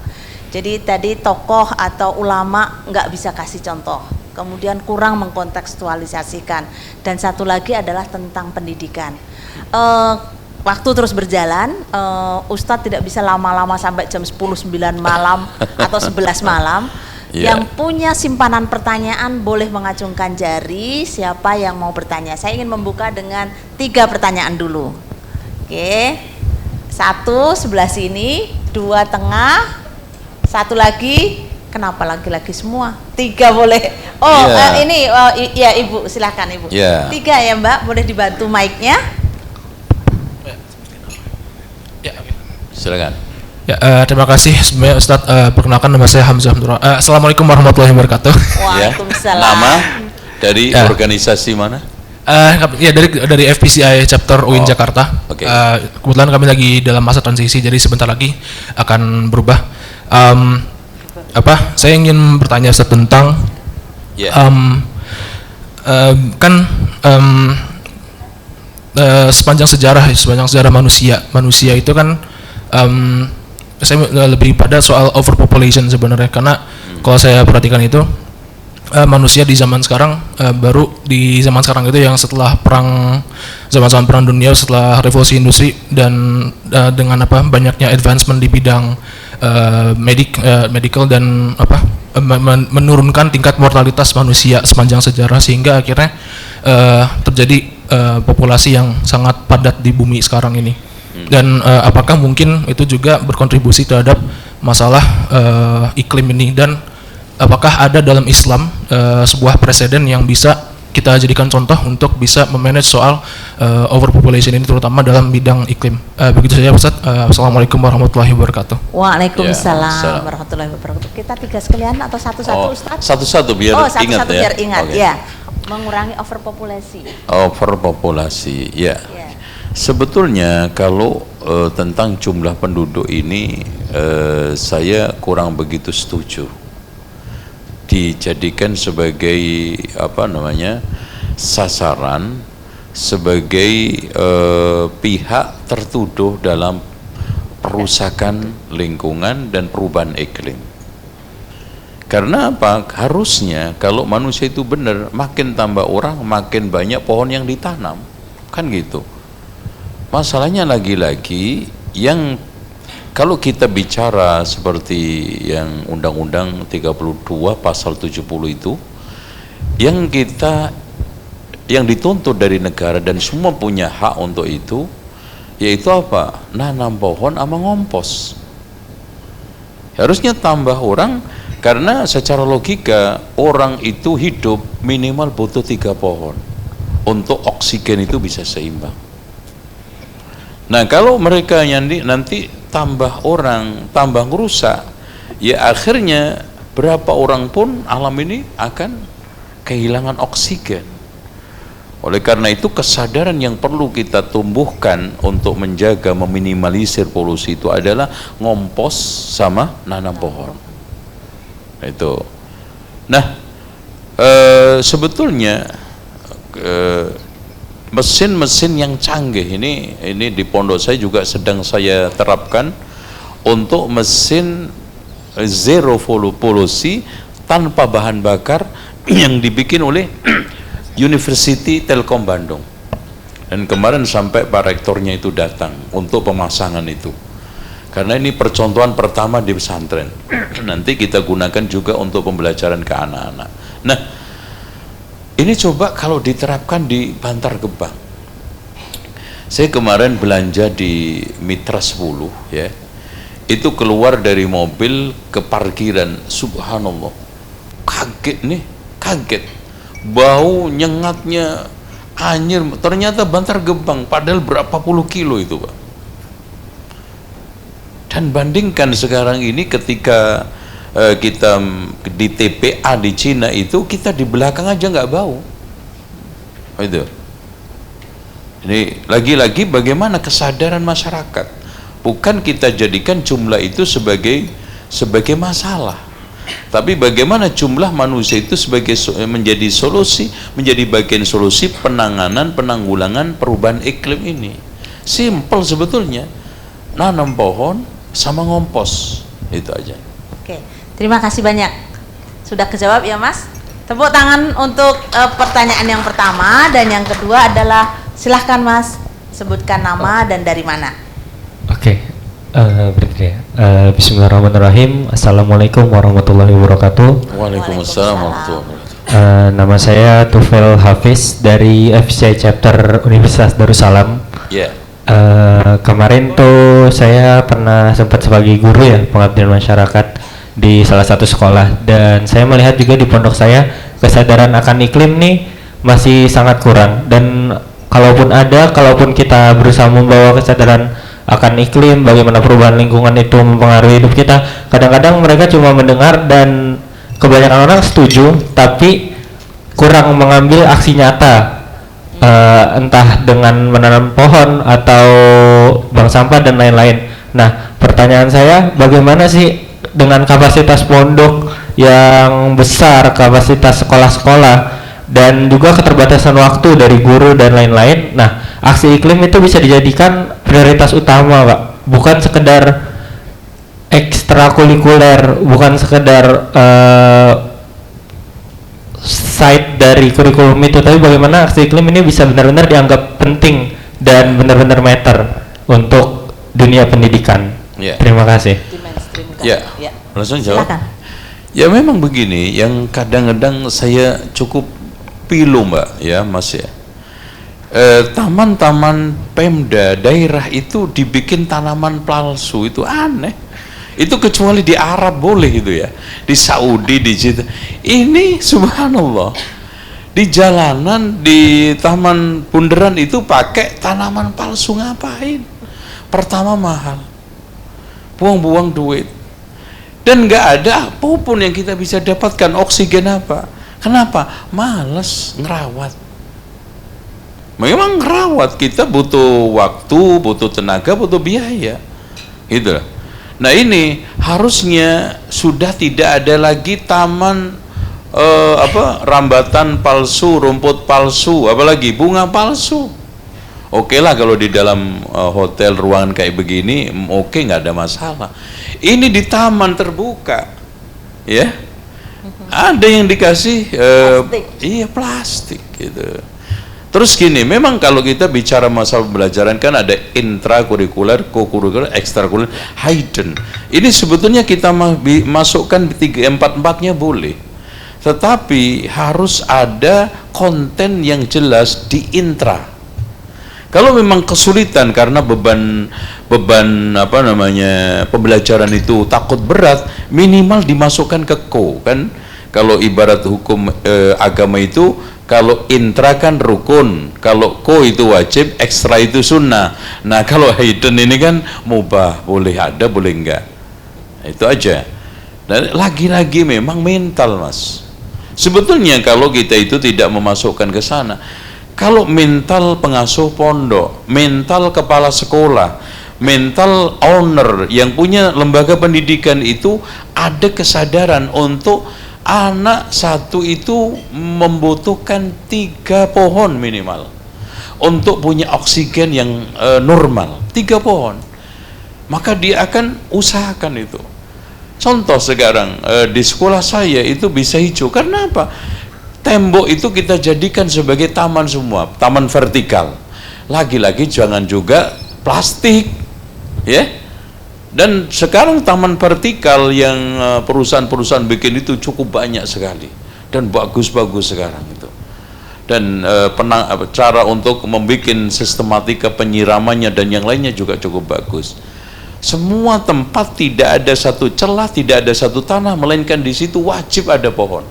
[SPEAKER 6] Jadi tadi tokoh atau ulama nggak bisa kasih contoh, kemudian kurang mengkontekstualisasikan. Dan satu lagi adalah tentang pendidikan. Waktu terus berjalan, Ustadz tidak bisa lama-lama sampai jam 10, 9 malam atau 11 malam. Yang punya simpanan pertanyaan boleh mengacungkan jari. Siapa yang mau bertanya? Saya ingin membuka dengan 3 pertanyaan dulu. Oke, 1 sebelah sini, 2 tengah, 1 lagi. Kenapa laki-laki semua? 3 boleh. Oh, ini ya Ibu, silakan Ibu. 3 ya Mbak, boleh dibantu mic-nya?
[SPEAKER 5] Silakan.
[SPEAKER 7] Ya, terima kasih sebenarnya Ustadz. Perkenalkan, nama saya Hamzah. Assalamualaikum warahmatullahi wabarakatuh.
[SPEAKER 6] Waalaikumsalam.
[SPEAKER 5] Nama dari organisasi mana?
[SPEAKER 7] Ya dari FPCI chapter UIN Jakarta. Kebetulan kami lagi dalam masa transisi, jadi sebentar lagi akan berubah. Saya ingin bertanya Ustadz tentang sepanjang sejarah manusia itu kan saya lebih pada soal overpopulation sebenarnya, karena kalau saya perhatikan itu manusia di zaman sekarang baru di zaman sekarang itu yang setelah zaman perang dunia, setelah revolusi industri dan dengan banyaknya advancement di bidang medical dan menurunkan tingkat mortalitas manusia sepanjang sejarah, sehingga akhirnya terjadi populasi yang sangat padat di bumi sekarang ini. Dan apakah mungkin itu juga berkontribusi terhadap masalah iklim ini, dan apakah ada dalam Islam sebuah preseden yang bisa kita jadikan contoh untuk bisa memanage soal overpopulation ini, terutama dalam bidang iklim. Begitu saja Ustaz. Assalamualaikum warahmatullahi wabarakatuh.
[SPEAKER 6] Waalaikumsalam warahmatullahi wabarakatuh. Kita 3 sekalian atau satu-satu Ustaz?
[SPEAKER 5] Satu-satu biar ingat ya.
[SPEAKER 6] Biar ingat ya. Mengurangi overpopulasi.
[SPEAKER 5] Overpopulasi, ya. Sebetulnya kalau tentang jumlah penduduk ini saya kurang begitu setuju dijadikan sebagai sasaran, sebagai pihak tertuduh dalam perusakan lingkungan dan perubahan iklim. Karena apa? Harusnya kalau manusia itu benar, makin tambah orang, makin banyak pohon yang ditanam, kan gitu. Masalahnya lagi-lagi yang kalau kita bicara seperti yang Undang-Undang 32 pasal 70 itu, yang dituntut dari negara dan semua punya hak untuk itu, yaitu apa? Nanam pohon sama ngompos. Harusnya tambah orang, karena secara logika orang itu hidup minimal butuh 3 pohon untuk oksigen itu bisa seimbang. Nah, kalau mereka nanti tambah orang, tambah ngerusak, ya akhirnya berapa orang pun alam ini akan kehilangan oksigen. Oleh karena itu kesadaran yang perlu kita tumbuhkan untuk menjaga, meminimalisir polusi itu adalah ngompos sama nanam pohon. Itu. Nah, sebetulnya mesin-mesin yang canggih ini di pondok saya juga sedang saya terapkan untuk mesin zero polusi tanpa bahan bakar yang dibikin oleh University Telkom Bandung. Dan kemarin sampai Pak Rektornya itu datang untuk pemasangan itu. Karena ini percontohan pertama di pesantren. Nanti kita gunakan juga untuk pembelajaran ke anak-anak. Nah, ini coba kalau diterapkan di Bantar Gebang. Saya kemarin belanja di Mitra 10 ya. Itu keluar dari mobil ke parkiran, subhanallah. Kaget nih, kaget. Bau nyengatnya anjir, ternyata Bantar Gebang, padahal berapa puluh kilo itu, Pak. Dan bandingkan sekarang ini ketika kita di TPA di Cina itu, kita di belakang aja nggak bau. Itu. Ini lagi-lagi bagaimana kesadaran masyarakat. Bukan kita jadikan jumlah itu sebagai masalah. Tapi bagaimana jumlah manusia itu menjadi solusi, menjadi bagian solusi penanggulangan perubahan iklim ini. Simple sebetulnya, nanam pohon sama ngompos, itu aja.
[SPEAKER 6] Oke, terima kasih banyak. Sudah kejawab ya Mas? Tepuk tangan untuk pertanyaan yang pertama, dan yang kedua adalah silahkan Mas sebutkan nama dan dari mana.
[SPEAKER 8] Oke. Berarti ya. Bismillahirrahmanirrahim. Assalamualaikum warahmatullahi wabarakatuh.
[SPEAKER 5] Waalaikumsalam warahmatullahi wabarakatuh.
[SPEAKER 8] Nama saya Tufel Hafiz dari FCI Chapter Universitas Darussalam.
[SPEAKER 5] Yeah.
[SPEAKER 8] Kemarin tuh saya pernah sempat sebagai guru ya, pengabdian masyarakat di salah satu sekolah, dan saya melihat juga di pondok saya kesadaran akan iklim nih masih sangat kurang, dan kalaupun kita berusaha membawa kesadaran akan iklim, bagaimana perubahan lingkungan itu mempengaruhi hidup kita, kadang-kadang mereka cuma mendengar dan kebanyakan orang setuju tapi kurang mengambil aksi nyata, entah dengan menanam pohon atau buang sampah dan lain-lain. Nah, pertanyaan saya, bagaimana sih dengan kapasitas pondok yang besar, kapasitas sekolah-sekolah, dan juga keterbatasan waktu dari guru dan lain-lain. Nah, aksi iklim itu bisa dijadikan prioritas utama, Pak. Bukan sekedar ekstrakurikuler, bukan sekedar side dari kurikulum itu, tapi bagaimana aksi iklim ini bisa benar-benar dianggap penting dan benar-benar matter untuk dunia pendidikan.
[SPEAKER 5] Yeah.
[SPEAKER 8] Terima kasih.
[SPEAKER 5] Ya, langsung jawab. Silakan. Ya memang begini, yang kadang-kadang saya cukup pilu Mbak, ya Mas ya. Taman-taman Pemda daerah itu dibikin tanaman palsu, itu aneh. Itu kecuali di Arab boleh itu ya, di Saudi, di situ. Ini subhanallah, di jalanan, di taman bundaran itu pakai tanaman palsu, ngapain? Pertama mahal, buang-buang duit, dan nggak ada apapun yang kita bisa dapatkan. Oksigen apa? Kenapa? Males ngerawat. Memang ngerawat kita butuh waktu, butuh tenaga, butuh biaya, gitu. Nah ini harusnya sudah tidak ada lagi taman rambatan palsu, rumput palsu, apalagi bunga palsu. Oke lah kalau di dalam hotel ruangan kayak begini, oke, nggak ada masalah. Ini di taman terbuka, ya. Ada yang dikasih
[SPEAKER 6] Plastik.
[SPEAKER 5] iya plastik gitu. Terus gini, memang kalau kita bicara masalah pembelajaran kan ada intrakurikuler, kokurikuler, ekstrakurikuler, hidden. Ini sebetulnya kita masukkan empat-empatnya boleh. Tetapi harus ada konten yang jelas di intra. Kalau memang kesulitan karena beban apa namanya pembelajaran itu takut berat, minimal dimasukkan ke kan. Kalau ibarat hukum agama itu, kalau intra kan rukun, kalau itu wajib, ekstra itu sunnah. Nah kalau hidden ini kan mubah, boleh ada, boleh enggak. Itu aja. Dan lagi-lagi memang mental, Mas. Sebetulnya kalau kita itu tidak memasukkan ke sana, kalau mental pengasuh pondok, mental kepala sekolah, mental owner yang punya lembaga pendidikan itu ada kesadaran untuk anak satu itu membutuhkan 3 pohon minimal untuk punya oksigen yang normal, 3 pohon, maka dia akan usahakan itu. Contoh sekarang di sekolah saya itu bisa hijau, karena apa? Tembok itu kita jadikan sebagai taman semua, taman vertikal. Lagi-lagi jangan juga plastik, ya. Dan sekarang taman vertikal yang perusahaan-perusahaan bikin itu cukup banyak sekali dan bagus-bagus sekarang itu. Dan cara untuk membuat sistematika penyiramannya dan yang lainnya juga cukup bagus. Semua tempat tidak ada satu celah, tidak ada satu tanah, melainkan di situ wajib ada pohon.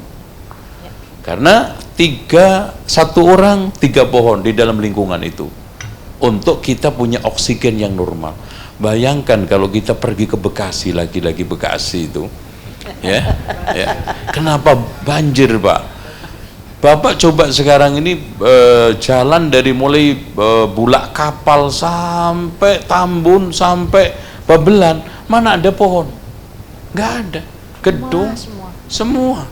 [SPEAKER 5] Karena 1 orang 3 pohon di dalam lingkungan itu untuk kita punya oksigen yang normal. Bayangkan kalau kita pergi ke Bekasi, lagi-lagi Bekasi itu, ya, kenapa banjir, Pak? Bapak coba sekarang ini jalan dari mulai Bulak Kapal sampai Tambun sampai Babelan, mana ada pohon? Nggak ada, gedung, semua.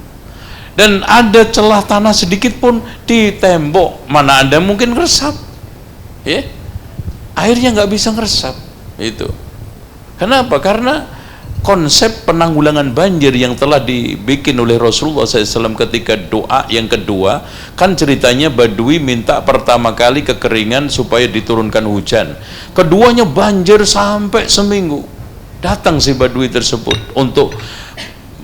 [SPEAKER 5] Dan ada celah tanah sedikit pun di tembok, mana ada mungkin resap, ya, airnya nggak bisa ngeresap. Itu kenapa? Karena konsep penanggulangan banjir yang telah dibikin oleh Rasulullah SAW ketika doa yang kedua, kan ceritanya Badui minta pertama kali kekeringan supaya diturunkan hujan, keduanya banjir sampai seminggu. Datang si Badui tersebut untuk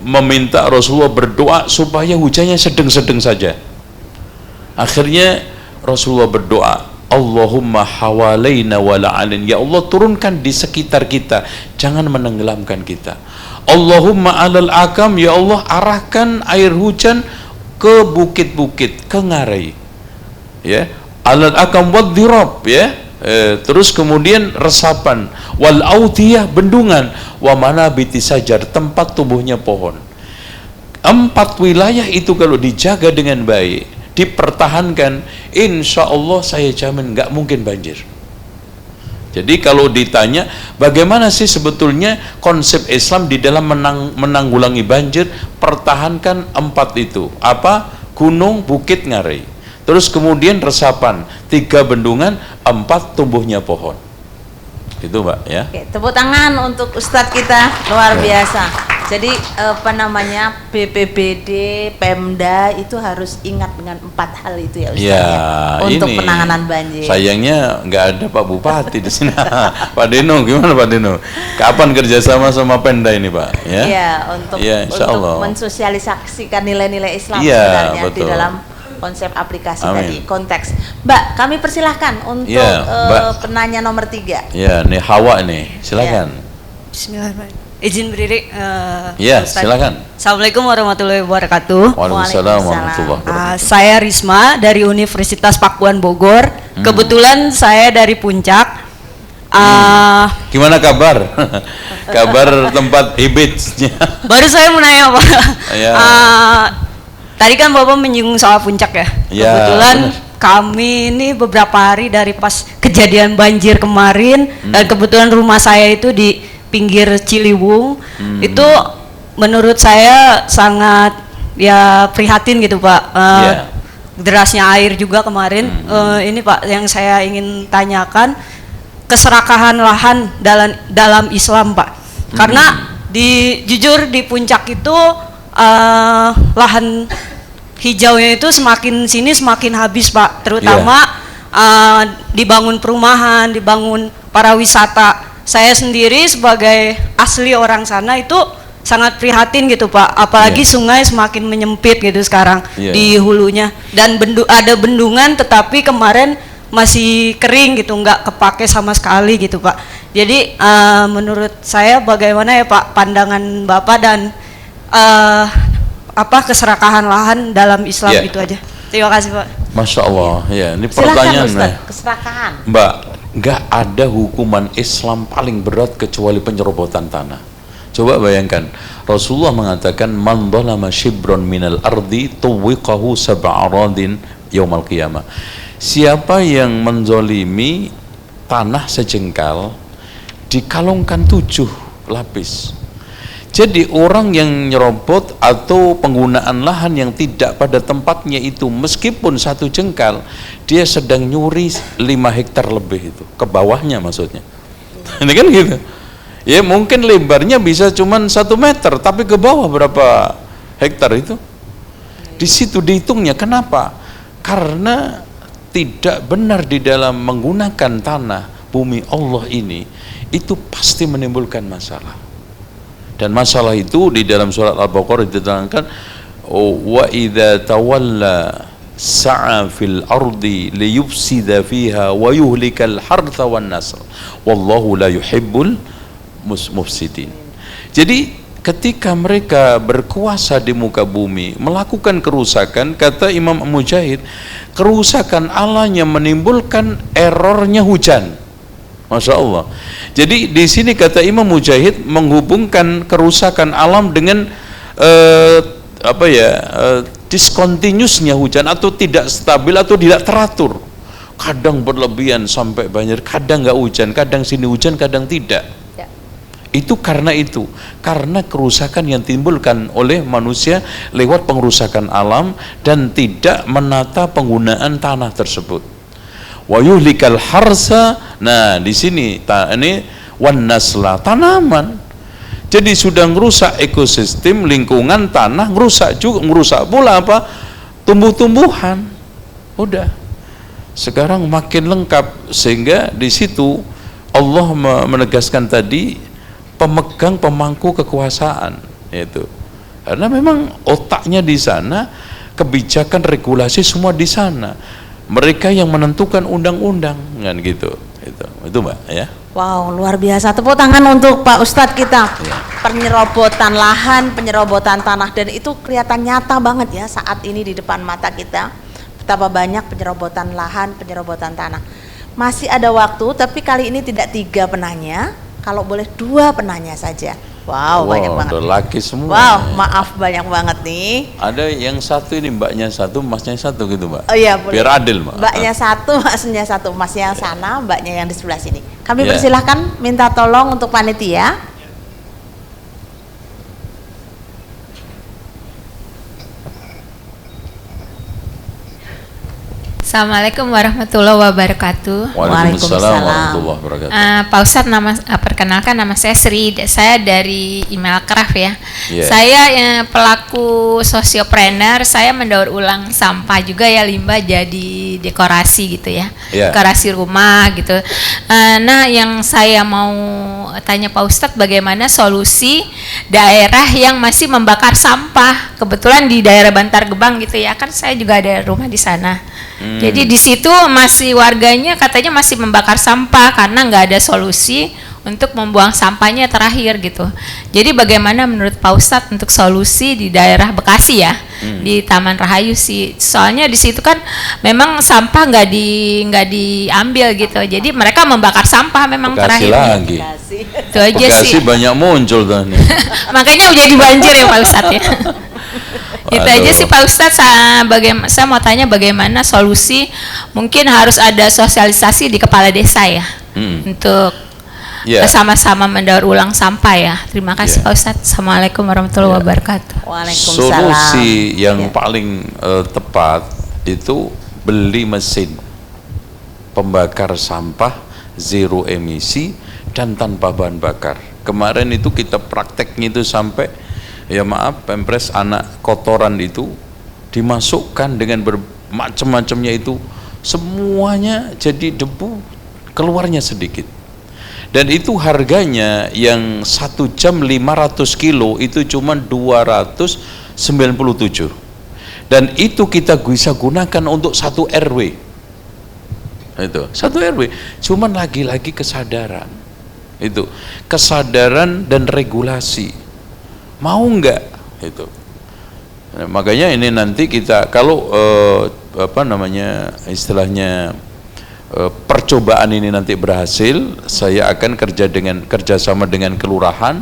[SPEAKER 5] meminta Rasulullah berdoa supaya hujannya sedang-sedang saja. Akhirnya Rasulullah berdoa, Allahumma hawalaina wala alin, ya Allah turunkan di sekitar kita, jangan menenggelamkan kita. Allahumma alal akam, ya Allah arahkan air hujan ke bukit-bukit, ke ngarai, ya, alal akam wad dirab, ya, terus kemudian resapan, wal autiyah bendungan, wa manabiti sajar tempat tumbuhnya pohon. 4 wilayah itu kalau dijaga dengan baik, dipertahankan, insya Allah saya jamin nggak mungkin banjir. Jadi kalau ditanya bagaimana sih sebetulnya konsep Islam di dalam menanggulangi banjir, pertahankan 4 itu, apa? Gunung, bukit, ngarai, terus kemudian resapan, 3 bendungan, 4 tumbuhnya pohon. Itu, Mbak, ya. Oke,
[SPEAKER 6] tepuk tangan untuk Ustadz kita, luar biasa. Jadi apa namanya, BPBD, Pemda itu harus ingat dengan 4 hal itu ya Ustadz, ya, untuk ini penanganan banjir.
[SPEAKER 5] Sayangnya nggak ada Pak Bupati di sini. Pak Deno, gimana Pak Deno? Kapan kerjasama sama Pemda ini, Pak? Ya,
[SPEAKER 6] ya, untuk mensosialisasikan nilai-nilai Islam sebenarnya betul, di dalam konsep aplikasi tadi, konteks. Mbak, kami persilahkan untuk penanya nomor 3.
[SPEAKER 5] Ya, nih Hawa nih, silakan.
[SPEAKER 9] Bismillahirrahmanirrahim. Izin berdiri.
[SPEAKER 5] Ya, silakan.
[SPEAKER 9] Assalamualaikum warahmatullahi wabarakatuh.
[SPEAKER 5] Waalaikumsalam warahmatullahi wabarakatuh.
[SPEAKER 9] Saya Risma dari Universitas Pakuan Bogor. Kebetulan saya dari Puncak.
[SPEAKER 5] Gimana kabar? Kabar tempat hibitnya?
[SPEAKER 9] Baru saya mau nanya, Pak. Ya. Tadi kan Bapak menyinggung soal Puncak ya. Kebetulan kami ini beberapa hari dari pas kejadian banjir kemarin, dan kebetulan rumah saya itu di pinggir Ciliwung, itu menurut saya sangat ya prihatin gitu, Pak. Derasnya air juga kemarin. Ini Pak yang saya ingin tanyakan, keserakahan lahan dalam Islam, Pak. Karena jujur di Puncak itu lahan hijaunya itu semakin sini semakin habis Pak, terutama dibangun perumahan, dibangun para wisata. Saya sendiri sebagai asli orang sana itu sangat prihatin gitu Pak, apalagi sungai semakin menyempit gitu sekarang di hulunya, dan ada bendungan tetapi kemarin masih kering gitu, nggak kepake sama sekali gitu Pak. Jadi menurut saya bagaimana ya Pak pandangan Bapak dan keserakahan lahan dalam Islam itu aja. Terima kasih Pak.
[SPEAKER 5] Masya Allah, ya ini pertanyaan
[SPEAKER 6] keserakahan.
[SPEAKER 5] Mbak, nggak ada hukuman Islam paling berat kecuali penyerobotan tanah. Coba bayangkan, Rasulullah mengatakan man dhalama shibron minal ardi tuwiqahu sab'a aradin yaumal qiyamah. Siapa yang menzolimi tanah sejengkal dikalungkan 7 lapis. Jadi orang yang nyerobot atau penggunaan lahan yang tidak pada tempatnya itu, meskipun 1 jengkal, dia sedang nyuri 5 hektar lebih itu, ke bawahnya maksudnya. Ini kan gitu. Ya mungkin lebarnya bisa cuman 1 meter, tapi ke bawah berapa hektar itu? Di situ dihitungnya. Kenapa? Karena tidak benar di dalam menggunakan tanah bumi Allah ini, itu pasti menimbulkan masalah. Dan masalah itu di dalam surat Al-Baqarah diterangkan, wa idza tawalla sa'a fil ardi liyufsida fiha wa yuhlikal hartha wan nasl wallahu la yuhibbul mufsidin. Jadi ketika mereka berkuasa di muka bumi melakukan kerusakan, kata Imam Mujahid, kerusakan alamnya menimbulkan errornya hujan. Masya Allah. Jadi di sini kata Imam Mujahid menghubungkan kerusakan alam dengan discontinuousnya hujan atau tidak stabil atau tidak teratur. Kadang berlebihan sampai banjir, kadang nggak hujan, kadang sini hujan, kadang tidak. Itu karena kerusakan yang timbulkan oleh manusia lewat pengerusakan alam dan tidak menata penggunaan tanah tersebut. Wa yuhlikal harsa, nah di sini ini wan nasla, tanaman. Jadi sudah merusak ekosistem, lingkungan, tanah, merusak pula apa? Tumbuh-tumbuhan. Udah. Sekarang makin lengkap, sehingga di situ Allah menegaskan tadi pemegang pemangku kekuasaan itu. Karena memang otaknya di sana, kebijakan regulasi semua di sana. Mereka yang menentukan undang-undang kan gitu. Itu Mbak ya.
[SPEAKER 6] Wow, luar biasa. Tepuk tangan untuk Pak Ustadz kita. Penyerobotan lahan, penyerobotan tanah, dan itu kelihatan nyata banget ya saat ini di depan mata kita. Betapa banyak penyerobotan lahan, penyerobotan tanah. Masih ada waktu, tapi kali ini tidak 3 penanya. Kalau boleh 2 penanya saja. Wow, banyak banget.
[SPEAKER 5] Laki semua.
[SPEAKER 6] Wow, maaf banyak banget nih.
[SPEAKER 5] Ada yang satu ini mbaknya 1, masnya 1 gitu Mbak.
[SPEAKER 6] Oh iya, boleh.
[SPEAKER 5] Biar adil Mbak.
[SPEAKER 6] Mbaknya 1, masnya 1, masnya yang sana, mbaknya yang di sebelah sini. Kami persilahkan minta tolong untuk panitia.
[SPEAKER 10] Assalamualaikum warahmatullahi wabarakatuh.
[SPEAKER 5] Waalaikumsalam warahmatullahi wabarakatuh.
[SPEAKER 10] Pak Ustadz, perkenalkan nama saya Sri. Saya dari Email Craft ya. Saya pelaku sosiopreneur. Saya mendaur ulang sampah juga ya, limbah jadi dekorasi gitu ya, dekorasi rumah gitu. Nah, yang saya mau tanya Pak Ustadz, bagaimana solusi daerah yang masih membakar sampah? Kebetulan di daerah Bantar Gebang gitu ya, kan saya juga ada rumah di sana. Jadi di situ masih warganya katanya masih membakar sampah karena nggak ada solusi untuk membuang sampahnya terakhir gitu. Jadi bagaimana menurut Pak Ustadz untuk solusi di daerah Bekasi ya, di Taman Rahayu sih. Soalnya di situ kan memang sampah nggak diambil gitu. Jadi mereka membakar sampah memang
[SPEAKER 5] Bekasi
[SPEAKER 10] terakhir.
[SPEAKER 5] Lagi.
[SPEAKER 10] Itu aja
[SPEAKER 5] Bekasi
[SPEAKER 10] sih.
[SPEAKER 5] banyak muncul tuh.
[SPEAKER 10] Makanya jadi banjir ya Pak Ustadz ya. Itu aja sih Pak Ustadz. Saya mau tanya bagaimana solusi, mungkin harus ada sosialisasi di kepala desa ya, untuk sama-sama mendaur ulang sampah ya. Terima kasih Pak Ustadz. Assalamualaikum warahmatullahi wabarakatuh.
[SPEAKER 6] Waalaikumsalam.
[SPEAKER 5] Solusi yang paling tepat itu beli mesin pembakar sampah zero emisi dan tanpa bahan bakar. Kemarin itu kita prakteknya itu sampai ya maaf, pempres anak kotoran itu dimasukkan dengan bermacam-macamnya itu, semuanya jadi debu, keluarnya sedikit. Dan itu harganya yang 1 jam 500 kilo itu cuma 297. Dan itu kita bisa gunakan untuk 1 RW. Itu 1 RW, cuman lagi-lagi kesadaran. Itu kesadaran dan regulasi. Mau enggak itu. Nah, makanya ini nanti kita kalau istilahnya percobaan ini nanti berhasil, saya akan kerjasama dengan kelurahan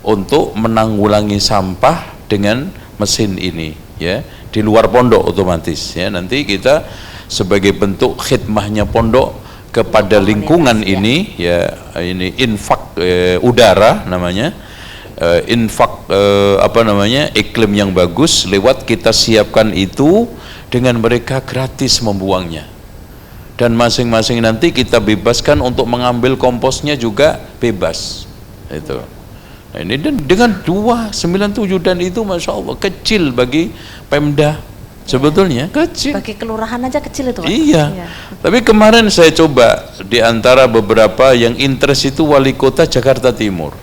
[SPEAKER 5] untuk menanggulangi sampah dengan mesin ini, ya, di luar pondok otomatis, ya. Nanti kita sebagai bentuk khidmahnya pondok kepada lingkungan ini, ya, ini infak udara namanya, infak iklim yang bagus, lewat kita siapkan itu dengan mereka gratis membuangnya. Dan masing-masing nanti kita bebaskan untuk mengambil komposnya juga bebas. Itu. Nah, ini dengan 297 dan itu masya Allah kecil bagi Pemda, sebetulnya kecil.
[SPEAKER 6] Bagi kelurahan aja kecil itu, Pak.
[SPEAKER 5] Iya. Tapi kemarin saya coba di antara beberapa yang interest itu wali kota Jakarta Timur,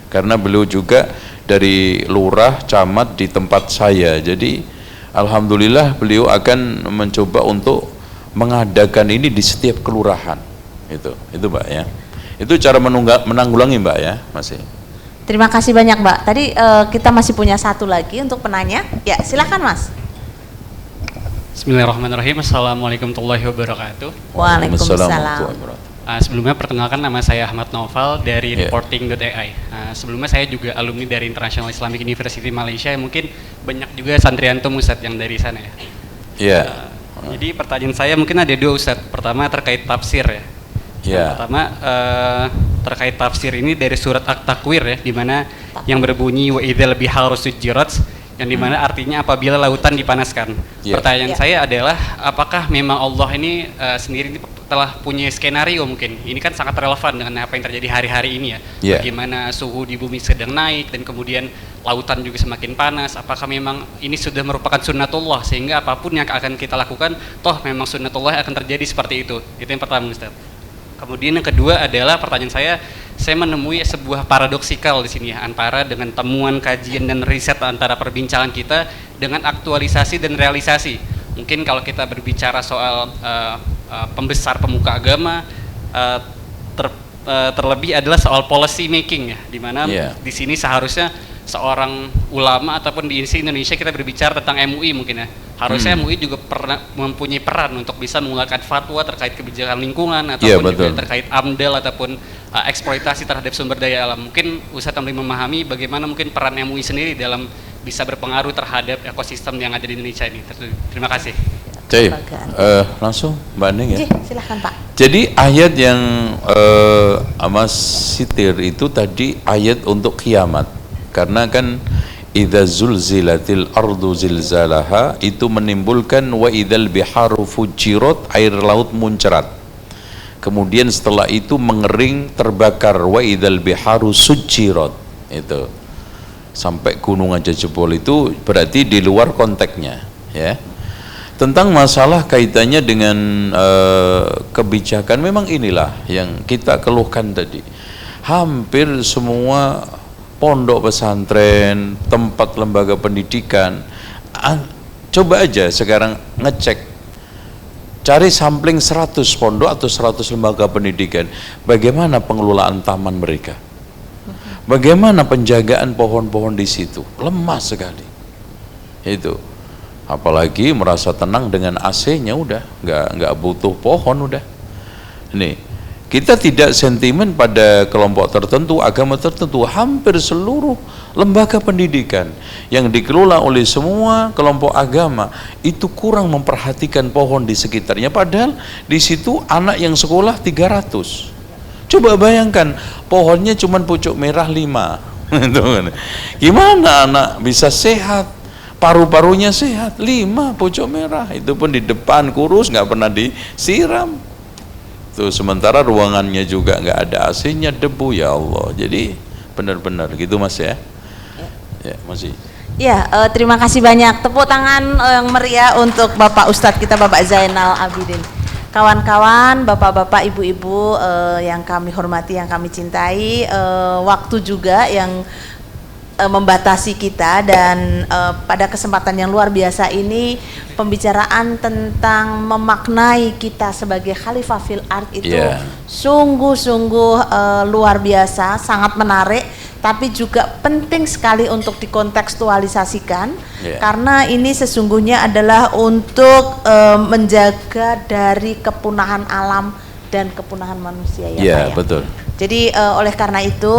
[SPEAKER 5] karena beliau juga dari lurah camat di tempat saya. Jadi alhamdulillah beliau akan mencoba untuk mengadakan ini di setiap kelurahan. Itu Mbak, ya. Itu cara menanggulangi, Mbak, ya, masih.
[SPEAKER 6] Terima kasih banyak, Mbak. Tadi kita masih punya satu lagi untuk penanya. Ya, silakan, Mas.
[SPEAKER 11] Bismillahirrahmanirrahim. Assalamualaikum warahmatullahi wabarakatuh.
[SPEAKER 6] Waalaikumsalam.
[SPEAKER 11] Sebelumnya perkenalkan, nama saya Ahmad Noval dari reporting.ai. Sebelumnya saya juga alumni dari International Islamic University Malaysia. Mungkin banyak juga santriantum Ustadz yang dari sana, ya.
[SPEAKER 5] Iya.
[SPEAKER 11] Jadi pertanyaan saya mungkin ada 2, Ustadz. Pertama terkait tafsir, ya. Yang pertama terkait tafsir ini dari surat At-Takwir, ya, di mana yang berbunyi wa idzal biharu sujjirat, yang dimana artinya apabila lautan dipanaskan. Pertanyaan saya adalah apakah memang Allah ini sendiri telah punya skenario, mungkin ini kan sangat relevan dengan apa yang terjadi hari-hari ini, ya. Bagaimana suhu di bumi sedang naik dan kemudian lautan juga semakin panas. Apakah memang ini sudah merupakan sunnatullah sehingga apapun yang akan kita lakukan toh memang sunnatullah akan terjadi seperti itu. Itu yang pertama, Ustaz. Kemudian yang kedua adalah pertanyaan saya menemui sebuah paradoksikal di sini, ya, antara dengan temuan kajian dan riset antara perbincangan kita dengan aktualisasi dan realisasi. Mungkin kalau kita berbicara soal pembesar pemuka agama, terlebih adalah soal policy making, ya, di mana di sini seharusnya seorang ulama ataupun di Indonesia kita berbicara tentang MUI mungkin, ya. Harusnya MUI juga mempunyai peran untuk bisa mengeluarkan fatwa terkait kebijakan lingkungan ataupun juga terkait AMDAL ataupun eksploitasi terhadap sumber daya alam. Mungkin Ustadz lebih memahami bagaimana mungkin peran MUI sendiri dalam bisa berpengaruh terhadap ekosistem yang ada di Indonesia ini. Terima kasih.
[SPEAKER 5] Cai, langsung Mbak Neng, ya.
[SPEAKER 6] Silahkan, Pak.
[SPEAKER 5] Jadi ayat yang Mas Sitir itu tadi ayat untuk kiamat, karena kan idza zulzilatil ardu zilzalaha itu menimbulkan wa idzal biharu fujirat, air laut muncrat. Kemudian setelah itu mengering terbakar, wa idzal biharu sujirat. Itu sampai gunung aja jebol, itu berarti di luar konteksnya, ya. Tentang masalah kaitannya dengan kebijakan, memang inilah yang kita keluhkan tadi. Hampir semua pondok pesantren, tempat lembaga pendidikan, coba aja sekarang ngecek, cari sampling 100 pondok atau 100 lembaga pendidikan, bagaimana pengelolaan taman mereka, bagaimana penjagaan pohon-pohon di situ, lemah sekali. Itu apalagi merasa tenang dengan AC-nya, udah nggak butuh pohon, udah. Nih, kita tidak sentimen pada kelompok tertentu, agama tertentu. Hampir seluruh lembaga pendidikan yang dikelola oleh semua kelompok agama itu kurang memperhatikan pohon di sekitarnya, padahal di situ anak yang sekolah 300. Coba bayangkan, pohonnya cuma pucuk merah 5. Gimana anak bisa sehat? Paru-parunya sehat, 5 pucuk merah, itu pun di depan kurus, nggak pernah disiram. Tuh, sementara ruangannya juga nggak ada AC-nya, debu, ya Allah. Jadi benar-benar gitu, Mas, ya. Ya, masih.
[SPEAKER 6] Ya, terima kasih banyak. Tepuk tangan yang meriah untuk Bapak Ustadz kita, Bapak Zainal Abidin. Kawan-kawan, bapak-bapak, ibu-ibu yang kami hormati, yang kami cintai, waktu juga yang membatasi kita, dan pada kesempatan yang luar biasa ini pembicaraan tentang memaknai kita sebagai khalifah fil ard itu sungguh-sungguh luar biasa, sangat menarik, tapi juga penting sekali untuk dikontekstualisasikan karena ini sesungguhnya adalah untuk menjaga dari kepunahan alam dan kepunahan manusia ya Pak,
[SPEAKER 5] betul.
[SPEAKER 6] Jadi oleh karena itu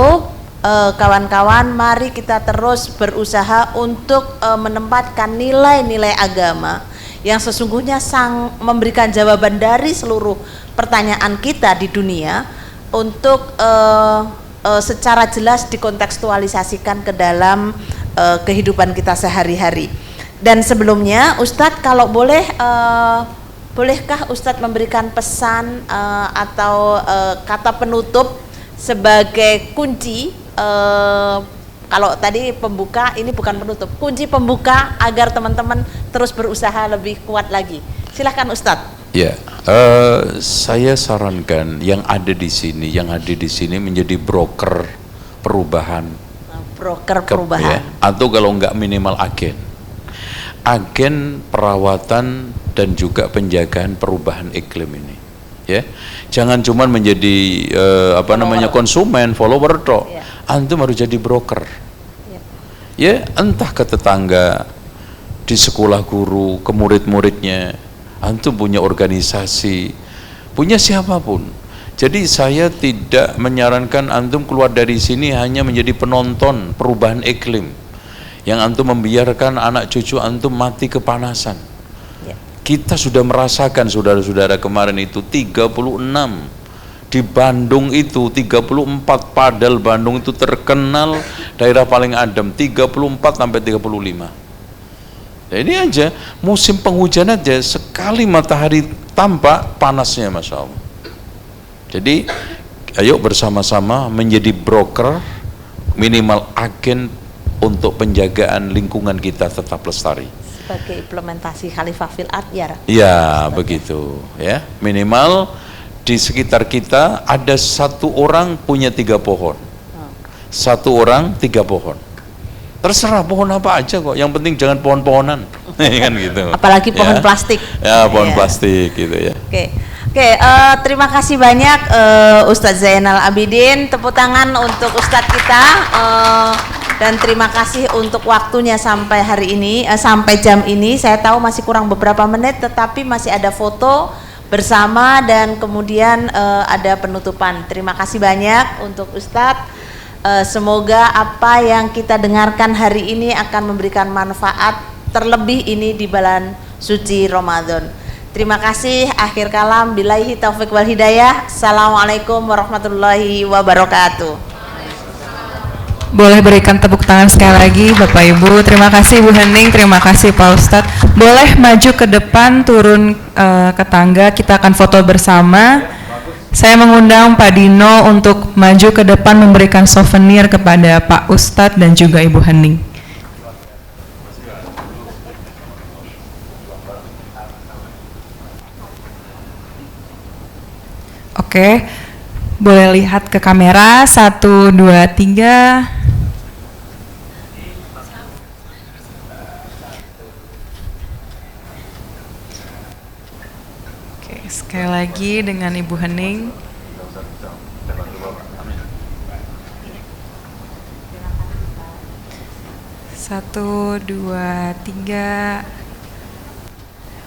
[SPEAKER 6] kawan-kawan, mari kita terus berusaha untuk menempatkan nilai-nilai agama yang sesungguhnya memberikan jawaban dari seluruh pertanyaan kita di dunia untuk secara jelas dikontekstualisasikan ke dalam kehidupan kita sehari-hari. Dan sebelumnya Ustadz, kalau boleh bolehkah Ustadz memberikan pesan atau kata penutup sebagai kunci, kalau tadi pembuka, ini bukan penutup, kunci pembuka agar teman-teman terus berusaha lebih kuat lagi. Silahkan Ustadz.
[SPEAKER 5] Ya, saya sarankan yang ada di sini, menjadi broker perubahan.
[SPEAKER 6] Broker perubahan.
[SPEAKER 5] Atau kalau enggak minimal agen perawatan dan juga penjagaan perubahan iklim ini. Ya, jangan cuma menjadi konsumen, follower toh. Antum harus jadi broker. Ya, entah ke tetangga, di sekolah guru, ke murid-muridnya. Antum punya organisasi, punya siapapun. Jadi saya tidak menyarankan antum keluar dari sini hanya menjadi penonton perubahan iklim, yang antum membiarkan anak cucu antum mati kepanasan. Kita sudah merasakan, saudara-saudara, kemarin itu 36, di Bandung itu 34, padahal Bandung itu terkenal daerah paling adem, 34 sampai 35. Nah, ini aja musim penghujan aja, sekali matahari tampak panasnya, Masya Allah. Jadi ayo bersama-sama menjadi broker, minimal agen untuk penjagaan lingkungan kita tetap lestari.
[SPEAKER 6] Sebagai implementasi khalifah fil ard
[SPEAKER 5] ya begitu ya, minimal di sekitar kita ada satu orang punya 3 pohon, satu orang 3 pohon, terserah pohon apa aja kok, yang penting jangan pohon-pohonan kan gitu,
[SPEAKER 6] apalagi pohon plastik
[SPEAKER 5] pohon plastik gitu ya.
[SPEAKER 6] Oke, terima kasih banyak Ustadz Zainal Abidin, tepuk tangan untuk Ustadz kita. Dan terima kasih untuk waktunya sampai hari ini, sampai jam ini. Saya tahu masih kurang beberapa menit, tetapi masih ada foto bersama dan kemudian ada penutupan. Terima kasih banyak untuk Ustadz. Semoga apa yang kita dengarkan hari ini akan memberikan manfaat, terlebih ini di bulan suci Ramadan. Terima kasih. Akhir kalam, billahi taufiq wal hidayah. Assalamualaikum warahmatullahi wabarakatuh.
[SPEAKER 2] Boleh berikan tepuk tangan sekali lagi Bapak Ibu. Terima kasih Bu Hening, terima kasih Pak Ustadz. Boleh maju ke depan, turun ke tangga, kita akan foto bersama. Saya mengundang Pak Dino untuk maju ke depan memberikan souvenir kepada Pak Ustadz dan juga Ibu Hening. Oke, boleh lihat ke kamera, 1, 2, 3. Sekali lagi dengan Ibu Hening. Satu, dua, tiga.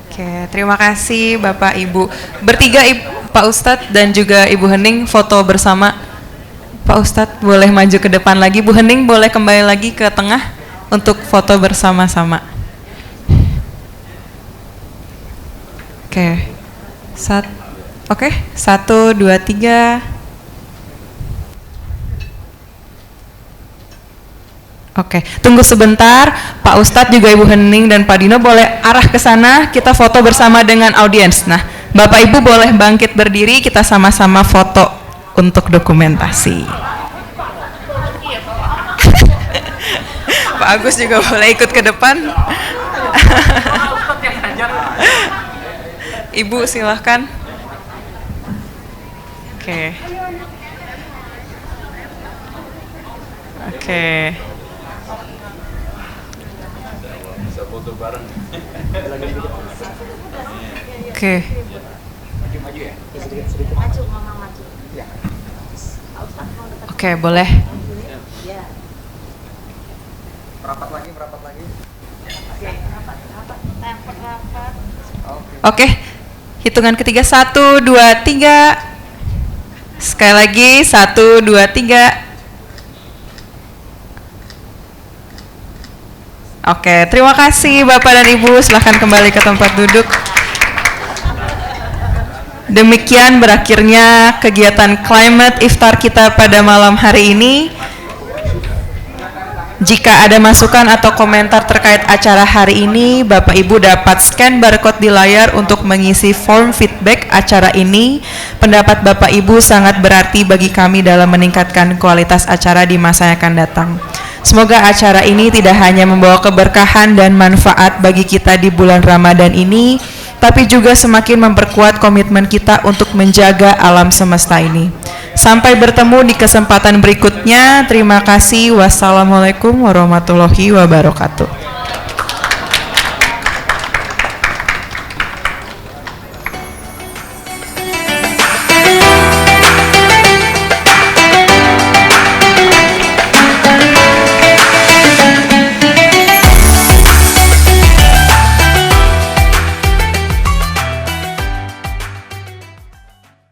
[SPEAKER 2] Oke, terima kasih Bapak Ibu. Bertiga Pak Ustadz dan juga Ibu Hening foto bersama. Pak Ustadz boleh maju ke depan lagi. Bu Hening boleh kembali lagi ke tengah untuk foto bersama-sama. Oke. 1, 2, 3. Oke, tunggu sebentar. Pak Ustadz juga Ibu Hening dan Pak Dino boleh arah ke sana. Kita foto bersama dengan audiens. Nah, Bapak Ibu boleh bangkit berdiri. Kita sama-sama foto untuk dokumentasi. Pak Agus juga boleh ikut ke depan. Ibu silahkan. Oke. Oke. Oke. Oke, boleh. Oke, hitungan ketiga 1, 2, 3. Sekali lagi 1, 2, 3. Oke, terima kasih Bapak dan Ibu. Silahkan kembali ke tempat duduk. Demikian berakhirnya kegiatan Climate Iftar kita pada malam hari ini. Jika ada masukan atau komentar terkait acara hari ini, Bapak Ibu dapat scan barcode di layar untuk mengisi form feedback acara ini. Pendapat Bapak Ibu sangat berarti bagi kami dalam meningkatkan kualitas acara di masa yang akan datang. Semoga acara ini tidak hanya membawa keberkahan dan manfaat bagi kita di bulan Ramadan ini, tapi juga semakin memperkuat komitmen kita untuk menjaga alam semesta ini. Sampai bertemu di kesempatan berikutnya. Terima kasih. Wassalamualaikum warahmatullahi wabarakatuh.